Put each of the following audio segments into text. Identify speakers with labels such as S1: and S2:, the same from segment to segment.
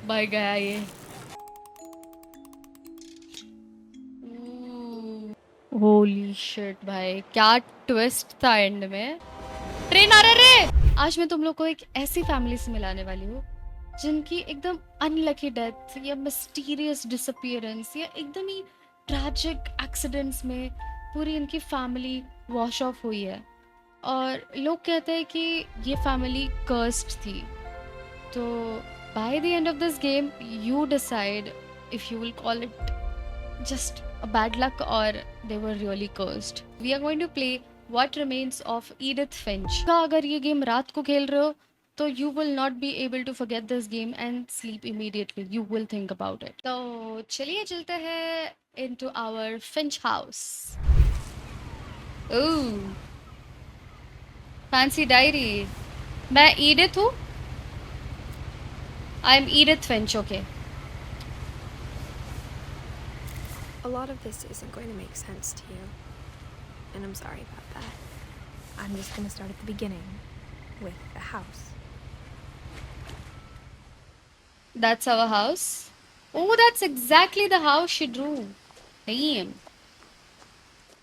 S1: भाई गया ये। होली शिट भाई, क्या ट्विस्ट था एंड में। ट्रेन आ रहा रे। आज मैं तुम लोग को एक ऐसी फैमिली से मिलाने वाली हूँ जिनकी एकदम अनलकी डेथ या मिस्टीरियस डिसअपियरेंस या एकदम ही ट्रैजिक एक्सीडेंट्स में पूरी इनकी फैमिली वॉश ऑफ हुई है। और लोग कहते हैं कि ये फैमिली कर्स्ड थी। तो by the end of this game you decide if you will call it just a bad luck or they were really cursed. We are going to play What Remains of Edith Finch. का अगर ये game रात को खेल रहे हो तो you will not be able to forget this game and sleep immediately. You will think about it. तो चलिए चलते हैं into our Finch house. Ooh, fancy diary. मैं Edith हूँ. I'm Edith Finch. Okay.
S2: A lot of this isn't going to make sense to you, and I'm sorry about that. I'm just going to start at the beginning, with the house.
S1: That's our house. Oh, that's exactly the house she drew. Damn.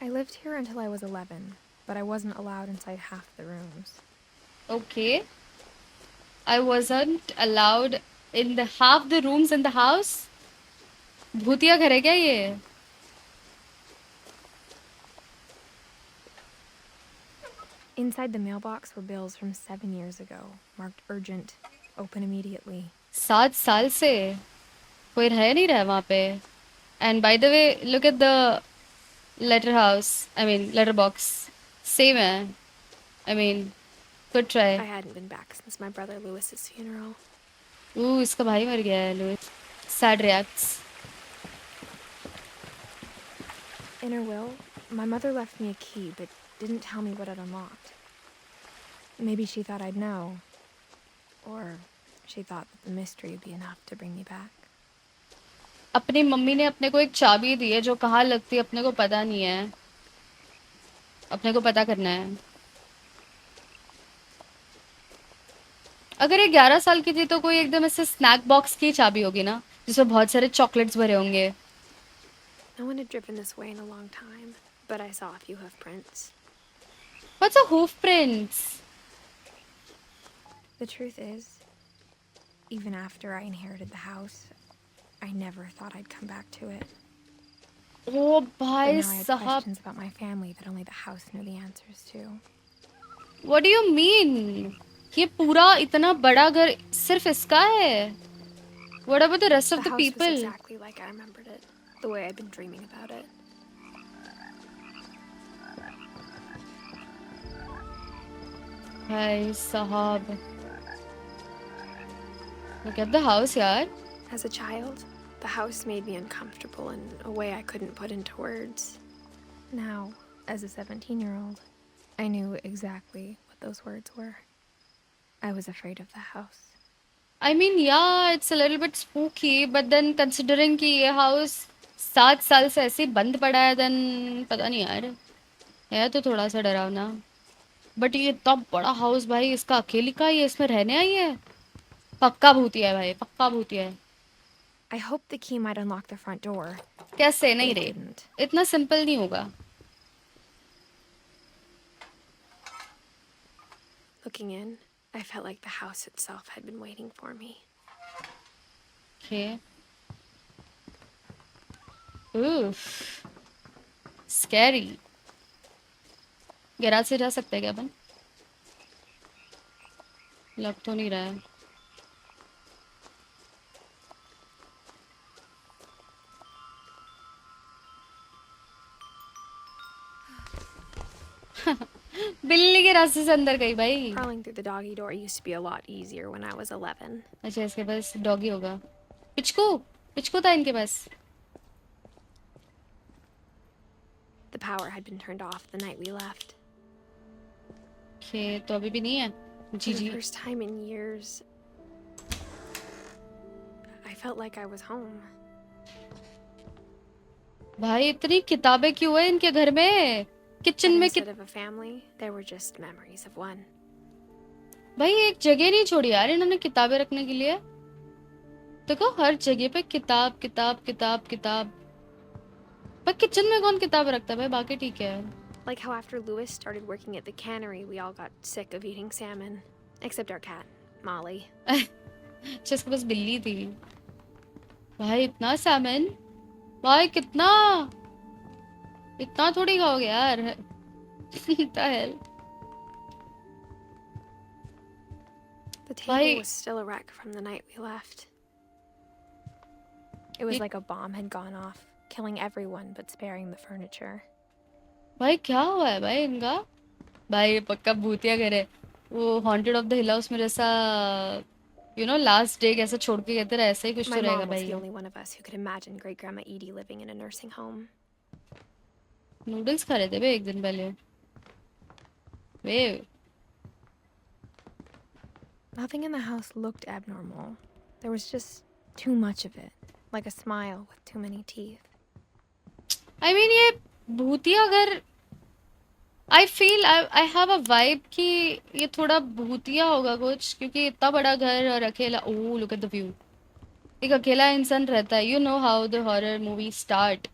S2: I lived here until I was 11, but I wasn't allowed inside half the rooms.
S1: Okay. I wasn't allowed in the half the rooms in the house. भूतिया घर है क्या ये?
S2: Inside the mailbox were bills from 7 years ago, marked urgent, open immediately.
S1: 7 साल से कोई रह नहीं रहा वहाँ पे. And by the way, look at the letter house. I mean, letter box. Same है. I mean, good try.
S2: I hadn't been back since my brother Lewis's funeral.
S1: इसका भाई मर गया है, Louis. Sad reacts.
S2: In her will, my mother left me a key, but didn't tell me what it unlocked. Maybe she thought I'd know. Or she thought that the mystery would be enough to bring me back.
S1: अपनी mummy ने अपने को एक चाबी दी है जो कहाँ लगती है अपने को पता नहीं है. अपने को पता करना है. अगर ये 11 साल की थी तो कोई एकदम ऐसे स्नैक बॉक्स की चाबी होगी ना, जिसमें बहुत सारे चॉकलेट्स भरे होंगे.
S2: No one had driven this way in a long time, but I saw a few hoof prints.
S1: What's a hoof prints?
S2: The truth is, even after I inherited the house, I never thought I'd come back to it.
S1: Oh,
S2: But
S1: bhai
S2: now I had
S1: sahab.
S2: questions about my family that only the house knew the answers to.
S1: What do you mean? ये पूरा इतना बड़ा घर सिर्फ इसका है? What about the rest of
S2: The
S1: the
S2: house was
S1: people?
S2: exactly like I remembered it, the way I'd been dreaming about it.
S1: भाई साहब. Look at the house, यार.
S2: As a child, the house made me uncomfortable in a way I couldn't put into words. Now, as a 17-year-old, I knew exactly what those words were. I was afraid of the house.
S1: I mean, yeah, it's a little bit spooky, but then considering कि ये house 7 साल से ऐसे ही बंद पड़ा है, then पता नहीं यार. है तो थोड़ा सा डरावना. बट ये इतना बड़ा हाउस भाई, इसका अकेली का ही है, इसमें रहने आई है. पक्का भूतिया है भाई, पक्का भूतिया है.
S2: I hoped the key might unlock the front door.
S1: कैसे नहीं
S2: It
S1: रे,
S2: didn't.
S1: इतना सिंपल नहीं होगा.
S2: Looking in, I felt like the house itself had been waiting for me.
S1: Okay. Oof. Scary. Garage से जा सकते हैं क्या अपन? लग तो नहीं रहा है. बिल्ली के रास्ते से अंदर गई भाई.
S2: Crawling through the doggy door used to be a lot easier when I was 11.
S1: अच्छा, इसके पास डॉगी होगा. पिचकू, पिचकू था इनके पास.
S2: The power had been turned off the night we left.
S1: Okay, तो अभी भी नहीं है. जी
S2: For
S1: ji.
S2: the first time in years, I felt like I was home.
S1: भाई इतनी किताबें क्यों है इनके घर में? किचन
S2: But
S1: में
S2: instead of a family, there were just memories of one.
S1: भाई एक जगह नहीं छोड़ी यार इन्होंने किताबें रखने के लिए. देखो हर जगह पे किताब किताब किताब किताब, पर किचन में कौन किताब रखता है भाई, बाकी ठीक है।
S2: Like how after Lewis started working at the cannery, we all got sick of eating salmon. Except our cat, Molly.
S1: जिसके पास बिल्ली थी। भाई इतना सैमन, भाई कितना, इतना थोड़ी खाओगे यार। What the hell?
S2: The table
S1: भाई
S2: was still a wreck from the night we left. It was
S1: ये,
S2: like a bomb had gone off, killing everyone but sparing the furniture.
S1: भाई क्या हुआ है भाई इनका? भाई ये पक्का भूतिया घर है, वो haunted of the hill house में जैसा, लास्ट डे कैसे छोड़ के गए थे, ऐसा ही कुछ
S2: My
S1: तो रहेगा
S2: mom was
S1: भाई
S2: the
S1: ये।
S2: only one of us who could imagine Great Grandma Edie living in a nursing home.
S1: Noodles खा रहे थे भाई एक दिन पहले वे।
S2: Nothing in the house looked abnormal. There was just too much of it, like a smile with too many teeth.
S1: I mean ये भूतिया घर, I feel I have a vibe कि ये थोड़ा भूतिया होगा कुछ, क्योंकि इतना बड़ा घर और अकेला। Oh look at the view. एक अकेला इंसान रहता है, you know how the horror movie start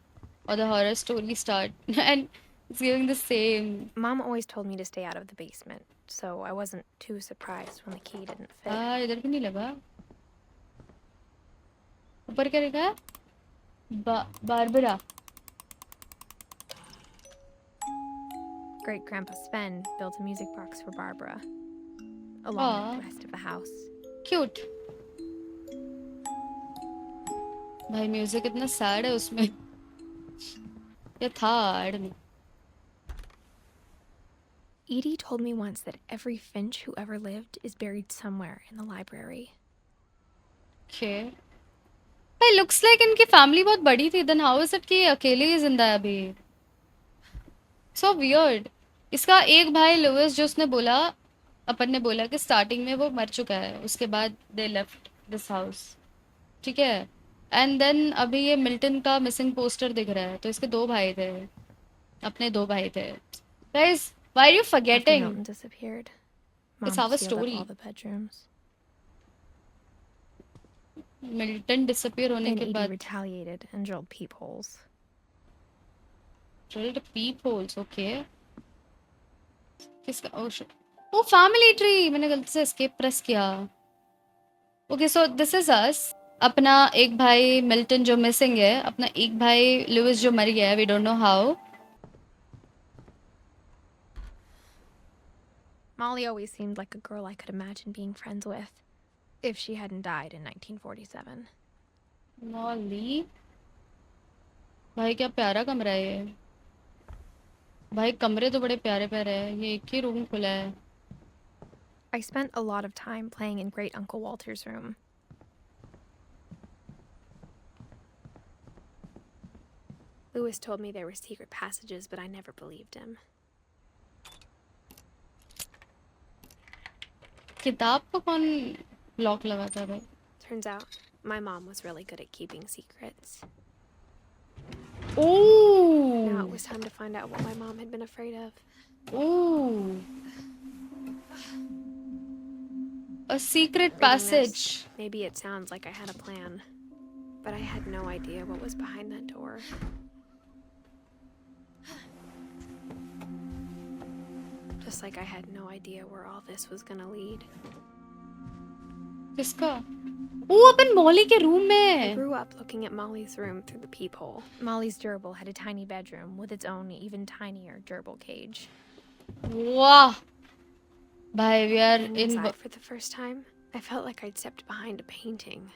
S1: और the horror story start and it's giving the same.
S2: Mom always told me to stay out of the basement, so I wasn't too surprised when the key didn't fit.
S1: इधर भी नहीं लगा। ऊपर क्या लिखा है? Barbara.
S2: Great Grandpa Sven built a music box for Barbara, along with
S1: हाँ
S2: the rest of the house.
S1: Cute. भाई म्यूजिक इतना सैड है उसमें, ये था I don't know.
S2: Edie told me once that every Finch who ever lived is buried somewhere in the library.
S1: Okay भाई looks like इनकी family बहुत बड़ी थी, देन हाउ इज इट कि ये अकेले ही जिंदा है अभी? So weird. इसका एक भाई लुइस, जो उसने बोला, अपन ने बोला कि स्टार्टिंग में वो मर चुका है, उसके बाद दे लेफ्ट दिस हाउस, ठीक है। एंड देन अभी ये मिल्टन का मिसिंग पोस्टर दिख रहा है, तो इसके दो भाई थे, अपने दो भाई थे। Guys why are you
S2: After
S1: forgetting?
S2: Milton disappeared,
S1: it's
S2: Mom
S1: our
S2: sealed up
S1: story.
S2: all the bedrooms.
S1: Milton disappear होने
S2: Then
S1: के
S2: Edie
S1: बाद
S2: retaliated and drilled peepholes.
S1: drilled peepholes, okay. किसका? ओ फैमिली ट्री, मैंने गलती से एस्केप प्रेस किया। Okay so this is अस। अपना एक भाई मिल्टन जो मिसिंग है, अपना एक भाई लुइस जो मर गया है, we don't know how.
S2: Molly always seemed like a girl I could imagine being friends with, if she hadn't died in 1947.
S1: Molly, भाई क्या प्यारा कमरा है ये। भाई कमरे तो बड़े प्यारे प्यारे हैं, ये एक ही रूम खुला है।
S2: I spent a lot of time playing in Great Uncle Walter's room. Lewis told me there were secret passages, but I never believed him.
S1: किताब को कौन लॉक लगाता है भाई?
S2: Turns out, my mom was really good at keeping secrets. Now it
S1: oh
S2: was time to find out what my mom had been afraid of.
S1: Oh, a secret
S2: Reading
S1: passage.
S2: this, maybe it sounds like I had a plan, but I had no idea what was behind that door. Just like I had no idea where all this was gonna lead.
S1: किसका? ओ अपन Molly के room
S2: I
S1: में।
S2: grew up looking at Molly's room through the peephole. Molly's gerbil had a tiny bedroom with its own even tinier gerbil cage.
S1: वाह भाई we are
S2: And
S1: in,
S2: inside for the first time, I felt like I'd stepped behind a painting.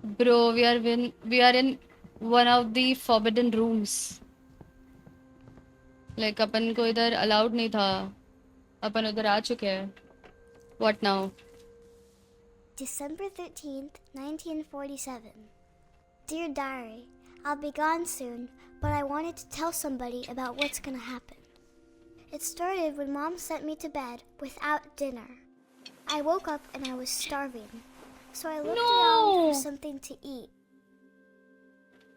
S1: Bro we are in one of the forbidden rooms. Like अपन को इधर allowed नहीं था, अपन उधर आ चुके हैं। What now?
S3: December 13th, 1947. Dear Diary, I'll be gone soon, but I wanted to tell somebody about what's gonna happen. It started when Mom sent me to bed without dinner. I woke up and I was starving, so I looked around for
S1: No!
S3: something to eat.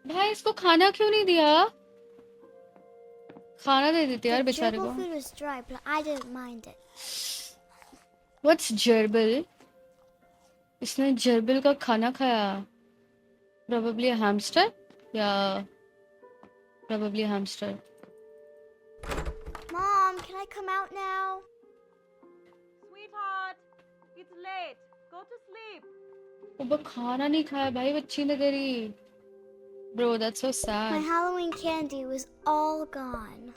S1: भाई इसको खाना क्यों नहीं दिया? खाना दे देते यार
S3: The
S1: बेचारे
S3: gerbil
S1: को।
S3: food was dry, but I didn't mind it.
S1: What's gerbil? इसने जर्बिल का खाना खाया, प्रोबेबली हैमस्टर या probably hamster.
S3: Mom, can I come out now?
S4: Sweetheart, it's late. Go to sleep.
S1: वो खाना नहीं खाया भाई बच्ची ने तेरी। Bro, that's so
S3: My
S1: sad.
S3: Halloween candy was all gone.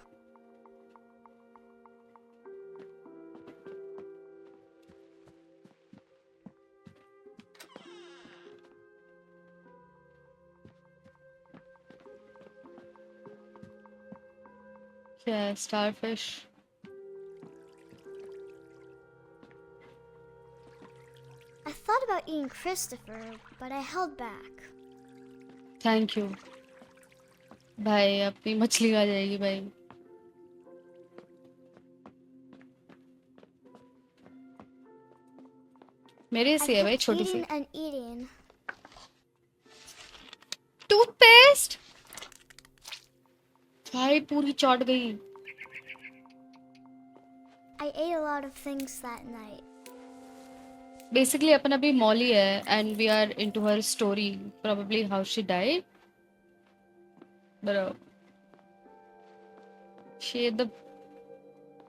S1: क्या है? Starfish.
S3: I thought about eating Christopher, but I held back.
S1: Thank you. भाई अपनी मछली खा जाएगी भाई। मेरे
S3: I
S1: से है भाई
S3: kept
S1: छोटी सी।
S3: eating and eating.
S1: टूथपेस्ट भाई पूरी चौट गई।
S3: I ate a lot of things that night.
S1: Basically अपन अभी मॉली है and we are into her story, probably how she died. Bro, she ate the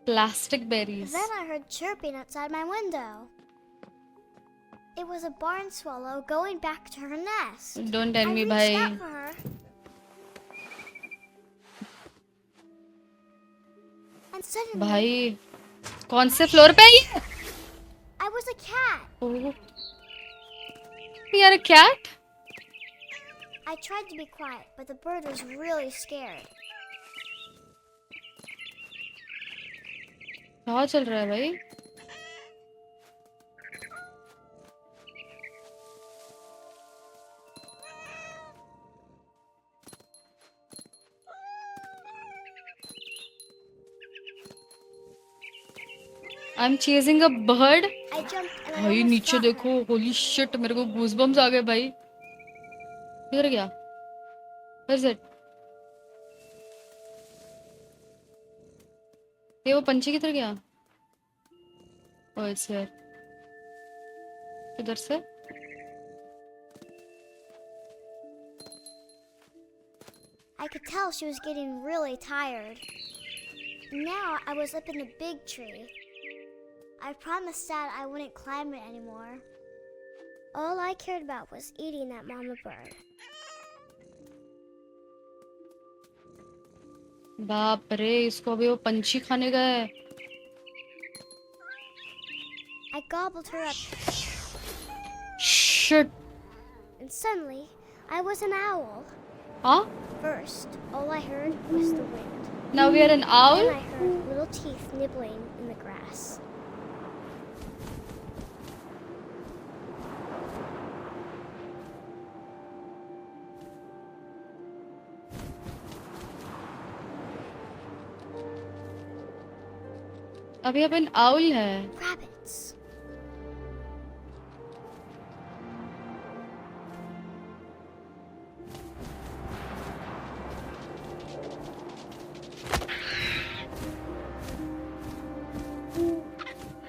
S1: plastic berries.
S3: Then I heard chirping outside my window. It was a barn swallow going back to her nest.
S1: Don't tell
S3: I
S1: me,
S3: reached
S1: bhai.
S3: out for her. And suddenly,
S1: भाई कौन से floor पे है ये?
S3: I was a cat.
S1: Oh. You are a cat?
S3: I tried to be quiet, but the bird was really scared.
S1: क्या चल रहा है भाई? I'm chasing a bird.
S3: I jumped and I
S1: भाई
S3: almost
S1: नीचे
S3: got her.
S1: देखो, holy shit, मेरे को गूज़बम्स आ गए भाई। किधर गया? Where is it? ये वो पंछी किधर गया? Oh, it's here. किधर से?
S3: I could tell she was getting really tired. Now I was up in a big tree. I promised Dad I wouldn't climb it anymore. All I cared about was eating that mama bird.
S1: बाप रे, इसको अभी वो पंछी खाने का है।
S3: I gobbled her up,
S1: Shit.
S3: and suddenly I was an owl.
S1: Huh?
S3: First, all I heard was the wind.
S1: Now we are an owl?
S3: Then I heard little teeth nibbling in the grass.
S1: अभी अपन owl है।
S3: Rabbits.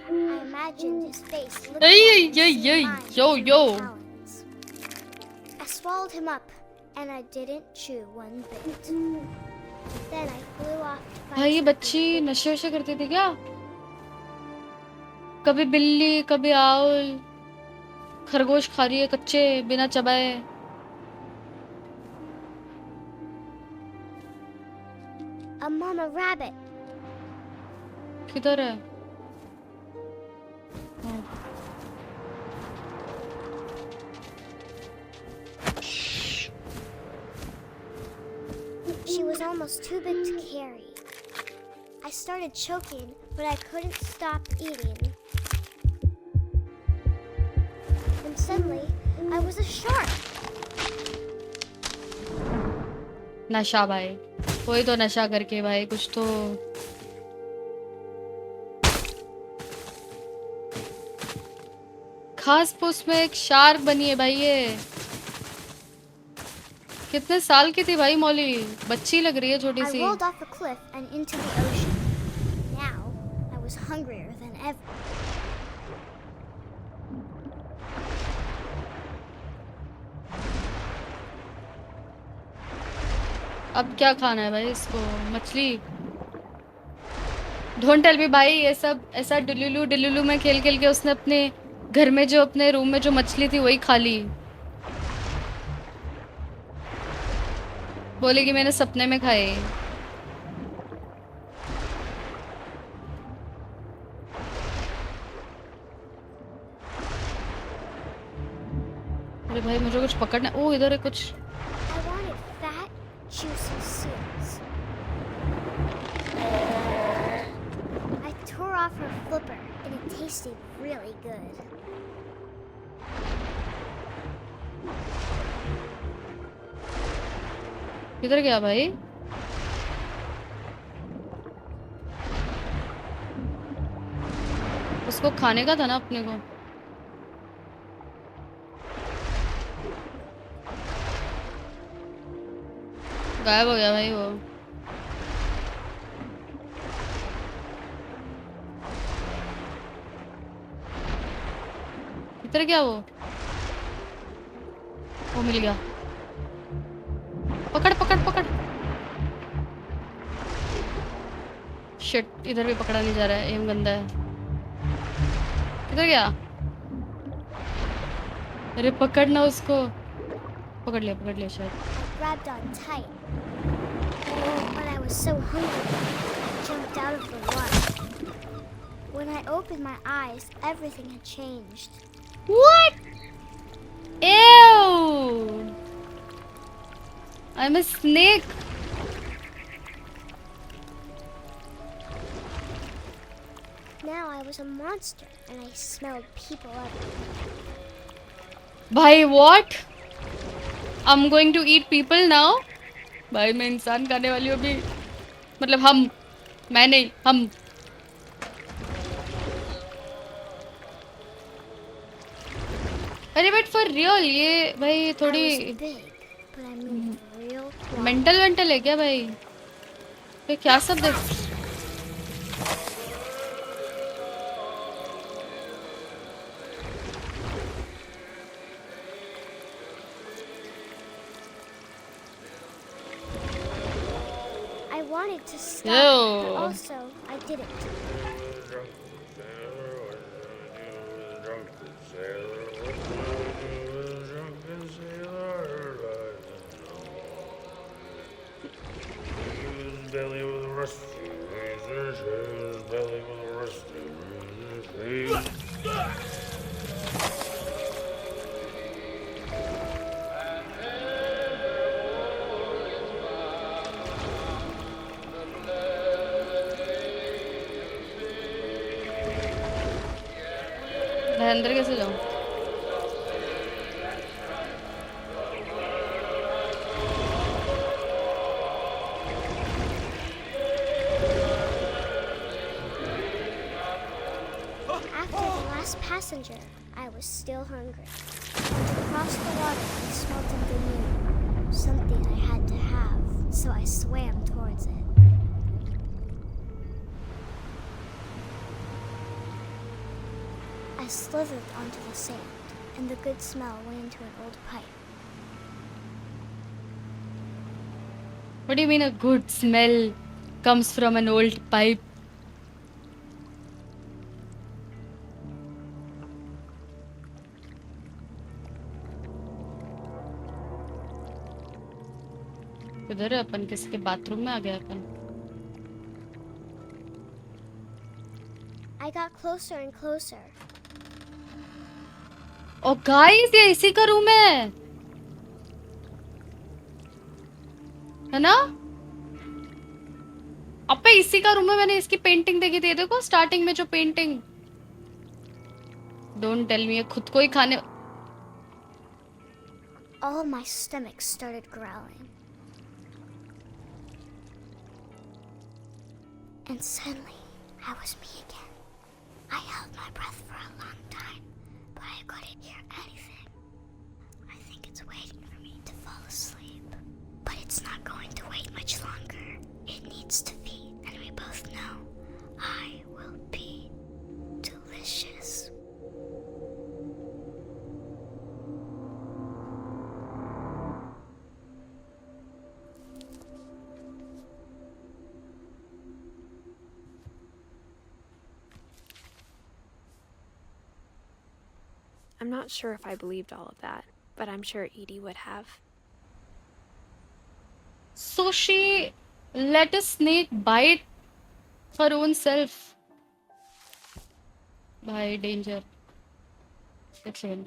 S3: I imagined his face looking
S1: Hey,
S3: up
S1: hey,
S3: and
S1: hey,
S3: mine
S1: yo,
S3: between
S1: yo.
S3: my talons. I swallowed him up, and I didn't chew one bit. Then I flew off to find
S1: भाई ये
S3: something
S1: बच्ची
S3: bigger.
S1: नशे वशे करती थी क्या? कभी बिल्ली, कभी आउल, खरगोश खा रही है कच्चे बिना चबाए।
S3: A mama rabbit.
S1: किधर है? हाँ।
S3: She was almost too big to carry. I started choking, but I couldn't stop eating. And suddenly, I was a shark.
S1: नशा भाई, कोई तो नशा करके भाई कुछ तो। खास पोस्ट में एक शार्क बनी है भाई ये। कितने साल की थी भाई मौली? बच्ची लग रही है छोटी
S3: I
S1: C.
S3: rolled off a cliff and into the ocean. Now, I was hungrier than ever.
S1: अब क्या खाना है भाई इसको? मछली? डोंट टेल मी भाई, ये सब ऐसा डिल्लू डिल्लू में खेल खेल के उसने अपने घर में जो अपने रूम में जो मछली थी वही खा ली। बोले कि मैंने सपने में खाए। अरे भाई मुझे कुछ पकड़ना। ओ इधर है कुछ।
S3: I wanted fat, juicy seals. I tore off her flipper, and it tasted really good.
S1: किधर गया भाई? उसको खाने का था ना अपने को। गायब हो गया भाई वो। किधर गया वो? मिल गया। पकड़ पकड़ पकड़। शिट, इधर भी पकड़ा नहीं जा रहा है, एम गंदा है। किधर गया? अरे पकड़ना उसको। पकड़ लिया शायद।
S3: I grabbed on tight. But I was so hungry, I jumped out of the water. When I opened my eyes, everything had changed.
S1: What? Ew! I'm a snake.
S3: Now I was a monster, and I smelled people everywhere.
S1: भाई what? I'm going to eat people now? भाई मैं इंसान खाने वाली हूँ अभी। मतलब मैं नहीं, हम। अरे बट फॉर रियल ये भाई
S3: I
S1: थोड़ी
S3: was big, but I moved real quiet.
S1: Mental है क्या भाई? ये क्या सब देख।
S3: I wanted to stop,
S1: Ew.
S3: but also I didn't.
S5: Belly with a rusty razor, his belly with a rusty razor.
S1: मैं अंदर कैसे जाऊँ?
S3: After the last passenger, I was still hungry. Across the water, I smelled something new. Something I had to have, so I swam towards it. I slithered onto the sand, and the good smell went into an old pipe.
S1: What do you mean a good smell comes from an old pipe? किधर है अपन? किसी के bathroom में आ गया अपन?
S3: I got closer and closer.
S1: Oh guys ये इसी का रूम है ना? अबे इसी का रूम है। मैंने इसकी पेंटिंग देखी थी, देखो स्टार्टिंग में जो पेंटिंग। डोंट टेल मी ये खुद को ही खाने।
S3: All my stomach started growling. And suddenly, I was me again. I held my breath for a long time, but I couldn't hear anything. I think it's waiting for me to fall asleep. But it's not going to wait much longer. It needs to feed, and we both know I will be delicious.
S2: I'm not sure if I believed all of that, but I'm sure Edie would have.
S1: So she let a snake bite her own self. भाई danger. एक second.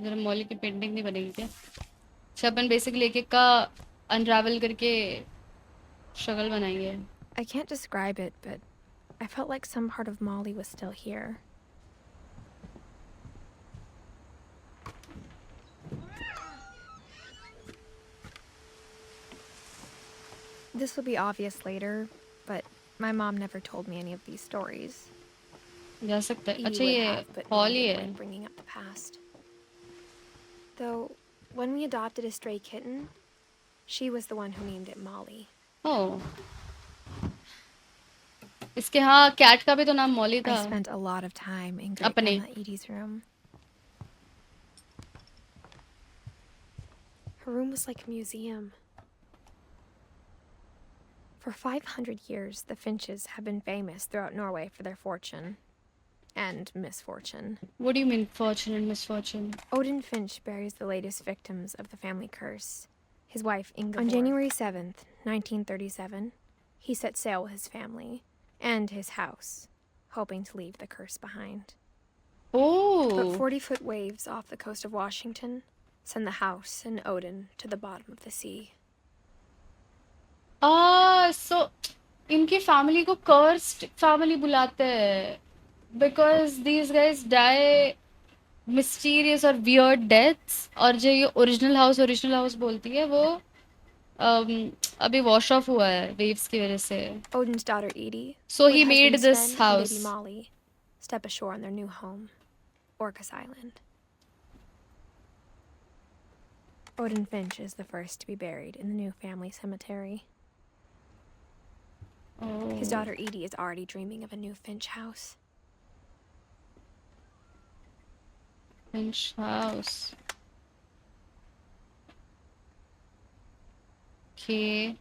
S1: जरा Molly की painting नहीं बनेगी क्या? अच्छा अपन basically एक एक का अनरावल करके शक्ल बनाएंगे.
S2: I can't describe it, but I felt like some part of Molly was still here. This will be obvious later, but my mom never told me any of these stories.
S1: जा सकता है.
S2: Edie
S1: अच्छा
S2: would
S1: ये
S2: have, but
S1: hall
S2: Mom
S1: he
S2: didn't
S1: है.
S2: like bringing up the past. Though, when we adopted a stray kitten, she was the one who named it Molly.
S1: ओह. इसके हाँ cat का भी तो नाम मॉली
S2: I
S1: था.
S2: spent a lot of time in Great
S1: अपने.
S2: Grandma Edie's room. Her room was like a museum. For 500 years, the Finches have been famous throughout Norway for their fortune. And misfortune.
S1: What do you mean fortune and misfortune?
S2: Odin Finch buries the latest victims of the family curse. His wife, Ingeborg. On January 7th, 1937, he set sail with his family and his house, hoping to leave the curse behind.
S1: Oh.
S2: But 40-foot waves off the coast of Washington send the house and Odin to the bottom of the sea.
S1: So इनकी family को cursed family बुलाते हैं because these guys die mysterious और weird deaths. और जो ये original house बोलती है वो अभी wash off हुआ है waves की वजह से.
S2: Odin's daughter Edie,
S1: So he
S2: with
S1: made
S2: husband
S1: this
S2: Sven
S1: house.
S2: and baby Molly, step ashore on their new home, Orcas Island. Odin Finch is the first to be buried in the new family cemetery.
S1: Oh.
S2: His daughter Edie is already dreaming of a new Finch house.
S1: Finch house. Okay.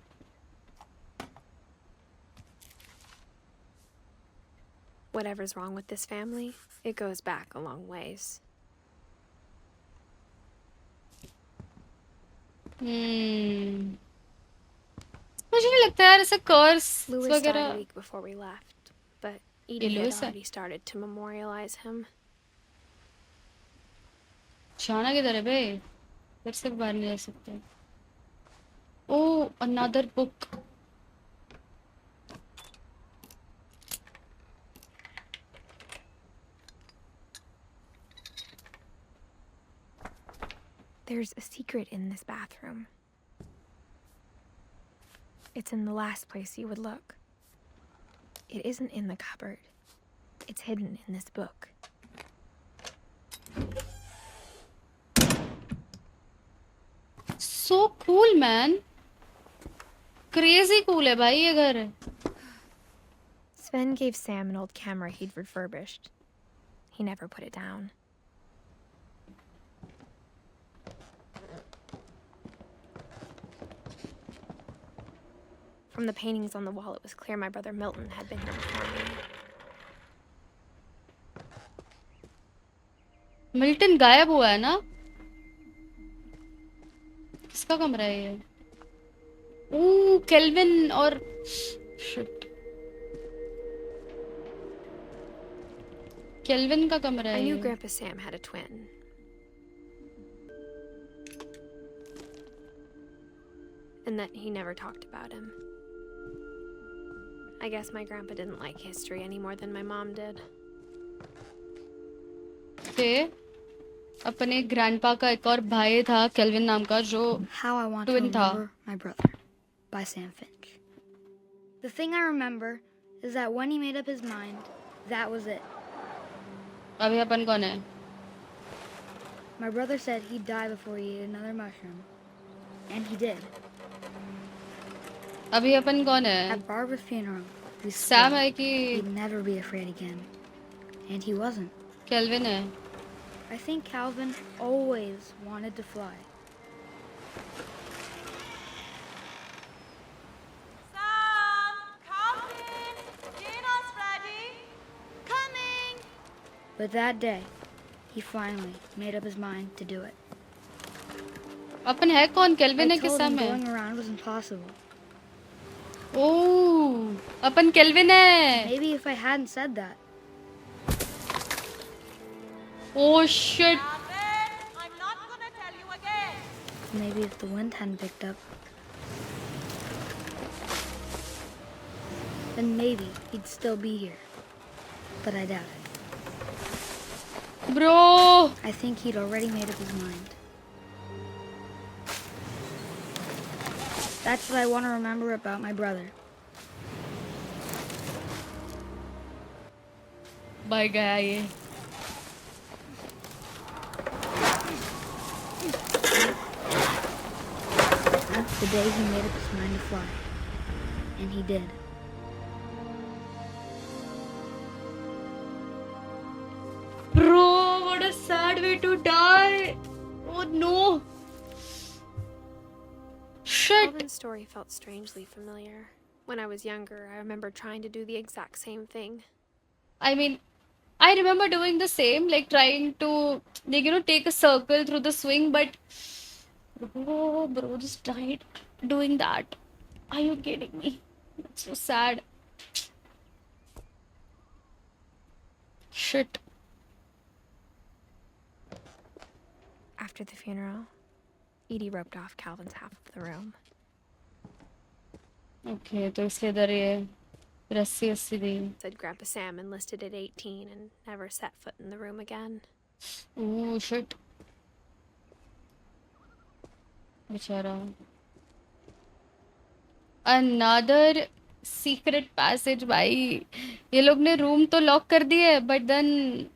S2: Whatever's wrong with this family, it goes back a long ways.
S1: मुझे नहीं लगता यार ऐसे कर्स
S2: Louis died a
S1: वगैरह.
S2: week before we left, but Edie had
S1: Louis है?
S2: already started to memorialize him.
S1: जाना किधर है बे? इधर से बाहर नहीं जा सकते. Oh, another book.
S2: There's a secret in this bathroom. It's in the last place you would look. It isn't in the cupboard. It's hidden in this book.
S1: So cool, man. Crazy cool है भाई ये घर.
S2: Sven gave Sam an old camera he'd refurbished. He never put it down. From the paintings on the wall, it was clear my brother Milton had been here before me.
S1: Milton गायब हुआ है ना? किसका कमरा है ये? ओह, kelvin और shit. Kelvin का कमरा है
S2: I knew
S1: ये.
S2: Grandpa Sam had a twin. And that he never talked about him. I guess my grandpa didn't like history any more than my mom did.
S1: थे अपने ग्रैंडपा का एक और भाई था केल्विन नाम का जो
S6: How I Want to
S1: twin था.
S6: Remember My Brother by Sam Finch. The thing I remember is that when he made up his mind, that was it.
S1: अभी अपन कौन है?
S6: My brother said he'd die before he ate another mushroom. And he did.
S1: अभी अपन कौन है?
S6: At Barbara's funeral, we
S1: Sam
S6: swore
S1: है कि
S6: he'd never be afraid again. And he wasn't.
S1: Kelvin है?
S6: I think Calvin always wanted to fly.
S4: Sam, Captain, dinner's ready.
S6: But that day, he finally made up his mind to do it.
S1: अपन है कौन?
S6: I
S1: kelvin है
S6: told
S1: किस्सा
S6: him
S1: में?
S6: going around was impossible.
S1: Oh, upon kelvin है.
S6: Maybe if I hadn't said that,
S1: Oh shit.
S4: Gavin, I'm not gonna tell you again.
S6: maybe if the wind hadn't picked up, then maybe he'd still be here. But I doubt it.
S1: Bro.
S6: I think he'd already made up his mind. That's what I want to remember about my brother.
S1: भाई गया ये.
S6: The day he made up his mind to fly. And he did.
S1: Bro, what a sad way to die. Oh no. Shit.
S2: Alvin's story felt strangely familiar. When I was younger, I remember trying to do the exact same thing.
S1: I mean, I remember doing the same, like trying to, like, take a circle through the swing, but bro just died doing that. Are you kidding me? That's so sad. Shit.
S2: After the funeral, Edie roped off Calvin's half of the room.
S1: Okay, तो इसके इधर ये रस्सी अस्सी दी.
S2: Said Grandpa Sam enlisted at 18 and never set foot in the room again.
S1: Ooh, shit. बेचारा. Another secret passage भाई. ये लोग ने रूम तो लॉक कर दिए, but then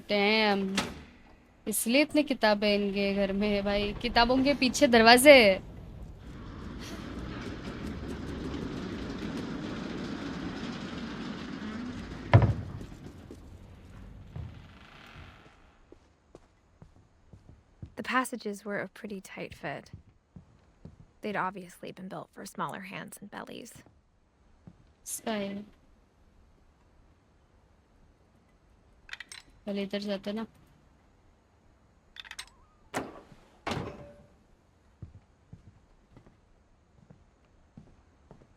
S1: damn. इसलिए इतनी किताबें इनके घर में है भाई. किताबों के पीछे दरवाजे.
S2: The passages were a pretty tight fit. They'd obviously been built for smaller hands and bellies.
S1: Style. पहले इधर जाते ना.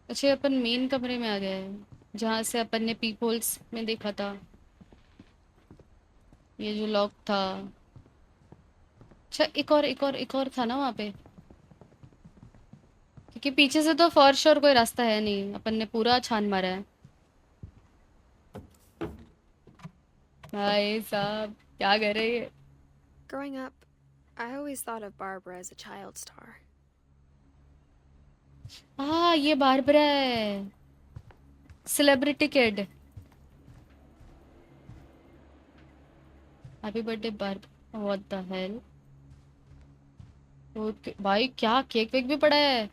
S1: अच्छा, अपन मेन कमरे में आ गए हैं, जहाँ से अपन ने पीप होल्स में देखा था. ये जो लॉक था. अच्छा, एक और था ना वहाँ पे, क्योंकि पीछे से तो फॉर श्योर कोई रास्ता है नहीं. अपन ने पूरा छान मारा है. भाई साहब क्या कर रहे हैं?
S2: Growing up, I always thought of Barbara as a child star.
S1: हाँ, ये बारबरा है. Celebrity kid. Happy birthday Barbara. What the hell. भाई क्या केक वेक भी पड़ा है.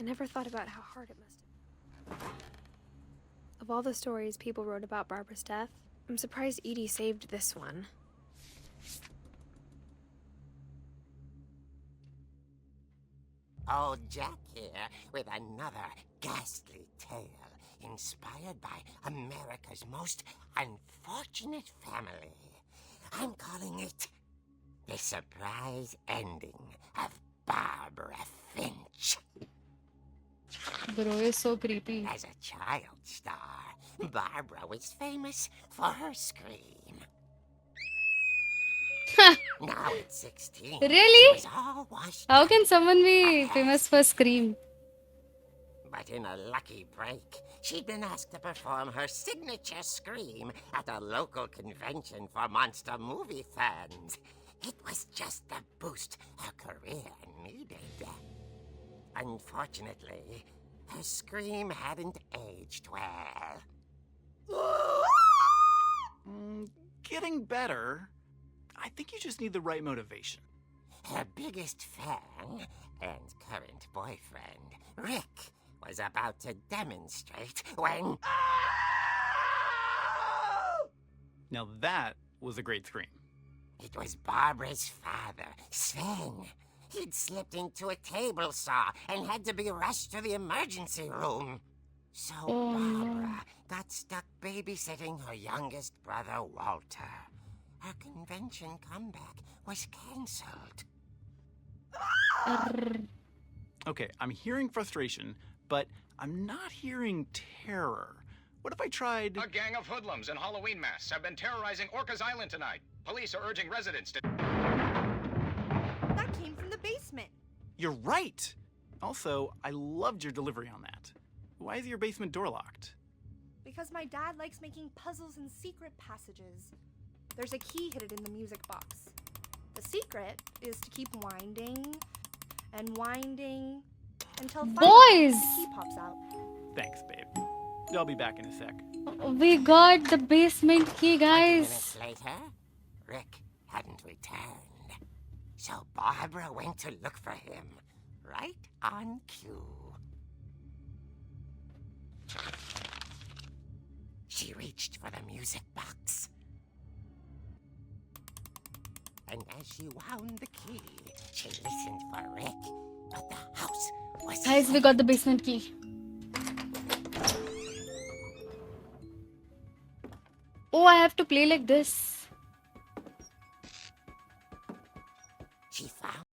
S2: I never thought about how hard it must have been. Of all the stories people wrote about Barbara's death, I'm surprised Edie saved this one.
S7: Old Jack here with another ghastly tale inspired by America's most unfortunate family. I'm calling it The Surprise Ending of Barbara Finch.
S1: Bro, it's so creepy.
S7: As a child star, Barbara was famous for her scream. Now at 16,
S1: Really?
S7: she was all washed
S1: How
S7: up.
S1: can someone be famous for Scream?
S7: But in a lucky break, she'd been asked to perform her signature scream at a local convention for monster movie fans. It was just the boost her career needed. Unfortunately, her scream hadn't aged well.
S8: Getting better. I think you just need the right motivation.
S7: Her biggest fan and current boyfriend, Rick, was about to demonstrate when...
S8: Now that was a great scream.
S7: It was Barbara's father, Sven. He'd slipped into a table saw and had to be rushed to the emergency room. So
S1: Oh no.
S7: Barbara got stuck babysitting her youngest brother, Walter. Her convention comeback was cancelled.
S1: Arr.
S8: Okay, I'm hearing frustration, but I'm not hearing terror. What if I tried...
S9: A gang of hoodlums in Halloween masks have been terrorizing Orcas Island tonight. Police are urging residents to...
S4: That came from the basement.
S8: You're right! Also, I loved your delivery on that. Why is your basement door locked?
S4: Because my dad likes making puzzles and secret passages. There's a key hidden in the music box. The secret is to keep winding and winding until finally
S1: Boys!
S4: the key pops out.
S8: Thanks, babe. I'll be back in a sec.
S1: We got the basement key,
S7: 20
S1: guys.
S7: minutes later, Rick hadn't returned. So Barbara went to look for him, right on cue. She reached for the music box. And as she wound the key, she listened for Rick. But the house was...
S1: Guys, we got the basement key. Oh, I have to play like this.
S7: She found...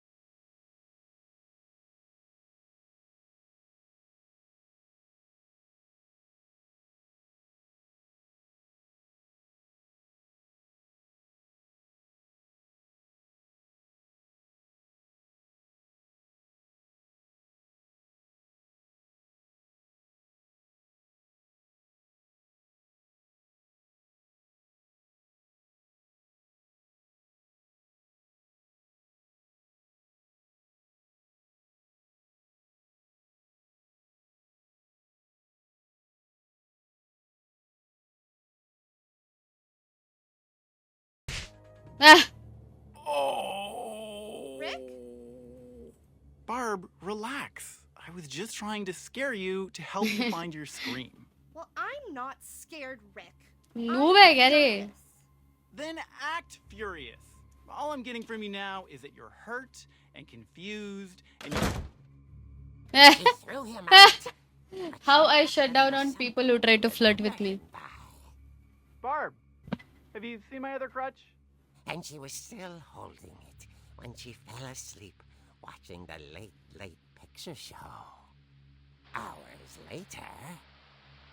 S1: Ah,
S8: Oh!
S4: Rick?
S8: Barb, relax. I was just trying to scare you to help you find your scream.
S4: Well, I'm not scared, Rick.
S1: noob hai kya re?
S8: Then act furious. All I'm getting from you now is that you're hurt and confused and you're...
S7: She threw him out.
S1: How I shut down on people who try to flirt with me.
S8: Barb, have you seen my other crutch?
S7: And she was still holding it when she fell asleep watching the late picture show. Hours later...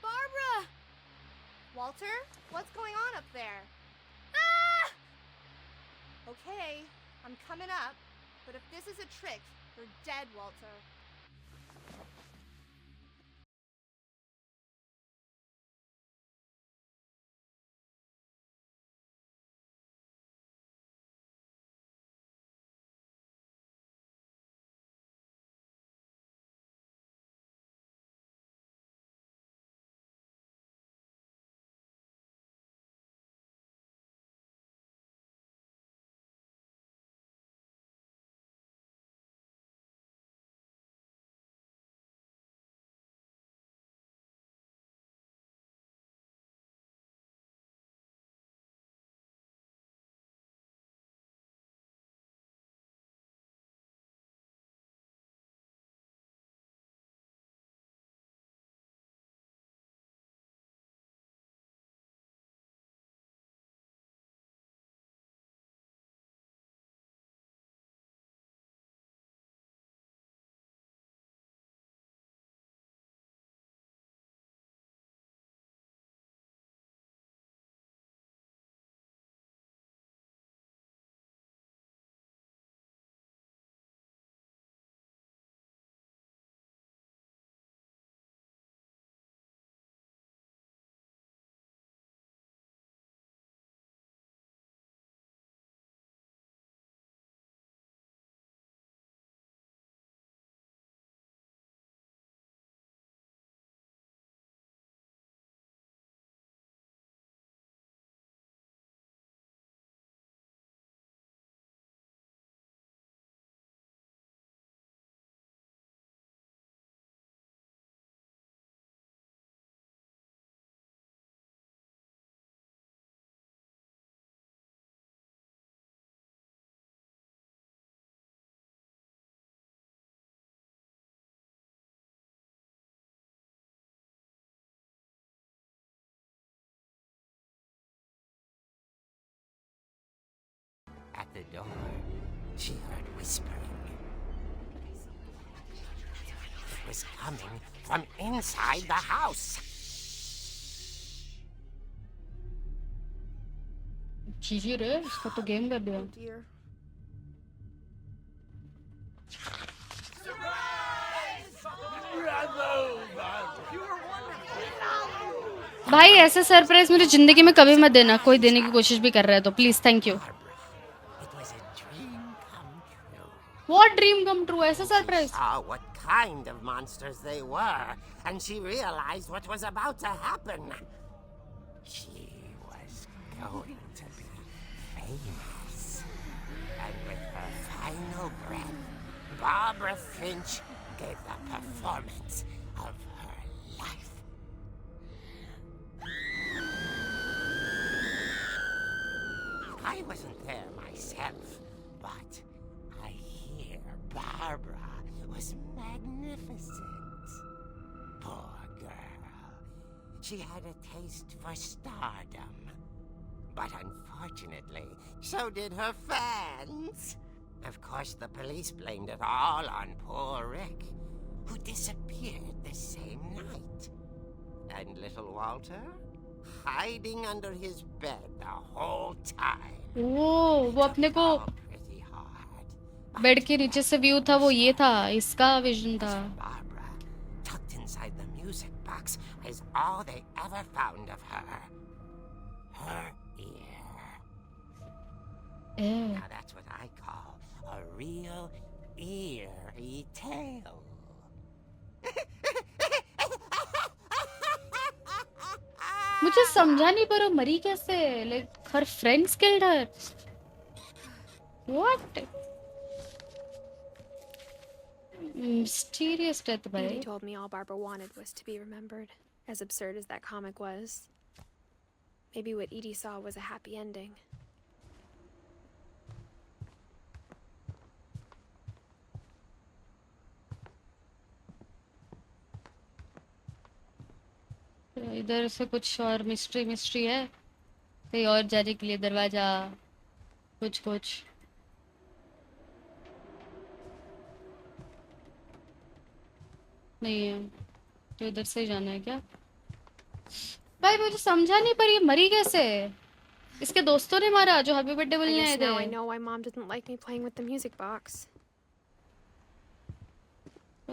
S4: Barbara! Walter, what's going on up there? Ah! Okay, I'm coming up, but if this is a trick, you're dead, Walter.
S7: the door, she heard whispering. It was coming from inside the house.
S1: जीजी रे इसका तो game कर दिया.
S4: Oh dear.
S1: भाई ऐसे surprise मेरी जिंदगी में कभी मत देना. कोई देने की कोशिश भी कर रहा है तो please thank you.
S7: It was a dream come true.
S1: What dream come true? ऐसा surprise.
S7: Saw what kind of monsters they were, and she realized what was about to happen. She was going to be famous. And with her final breath, Barbara Finch gave the performance of her life. I wasn't there myself, but I hear Barbara was magnificent. Poor girl. She had a taste for stardom. But unfortunately, so did her fans. Of course, the police blamed it all on poor Rick, who disappeared the same night. And little Walter? Hiding under his bed the whole time.
S1: वो अपने को
S7: Pretty hard.
S1: Bed के नीचे से view था वो ये था इसका विजन था.
S7: Barbara, tucked inside the music box, is all they ever found of her. Her ear. Now that's what I call a real eerie tale.
S1: मुझे समझा नहीं पर वो मरी कैसे. Like her friends killed her. What mysterious death भाई.
S2: Edie told me all Barbara wanted was to be remembered, as absurd as that comic was. Maybe what Edie saw was a happy ending.
S1: इधर से कुछ और mystery है. कहीं और जाने के लिए दरवाजा कुछ नहीं है. तो इधर से ही जाना है क्या भाई. मुझे समझा नहीं पर ये मरी कैसे. इसके दोस्तों ने मारा जो हैप्पी बर्थडे
S2: I
S1: बोलने आए
S2: guess
S1: थे.
S2: now I know why Mom didn't like me playing with the music box.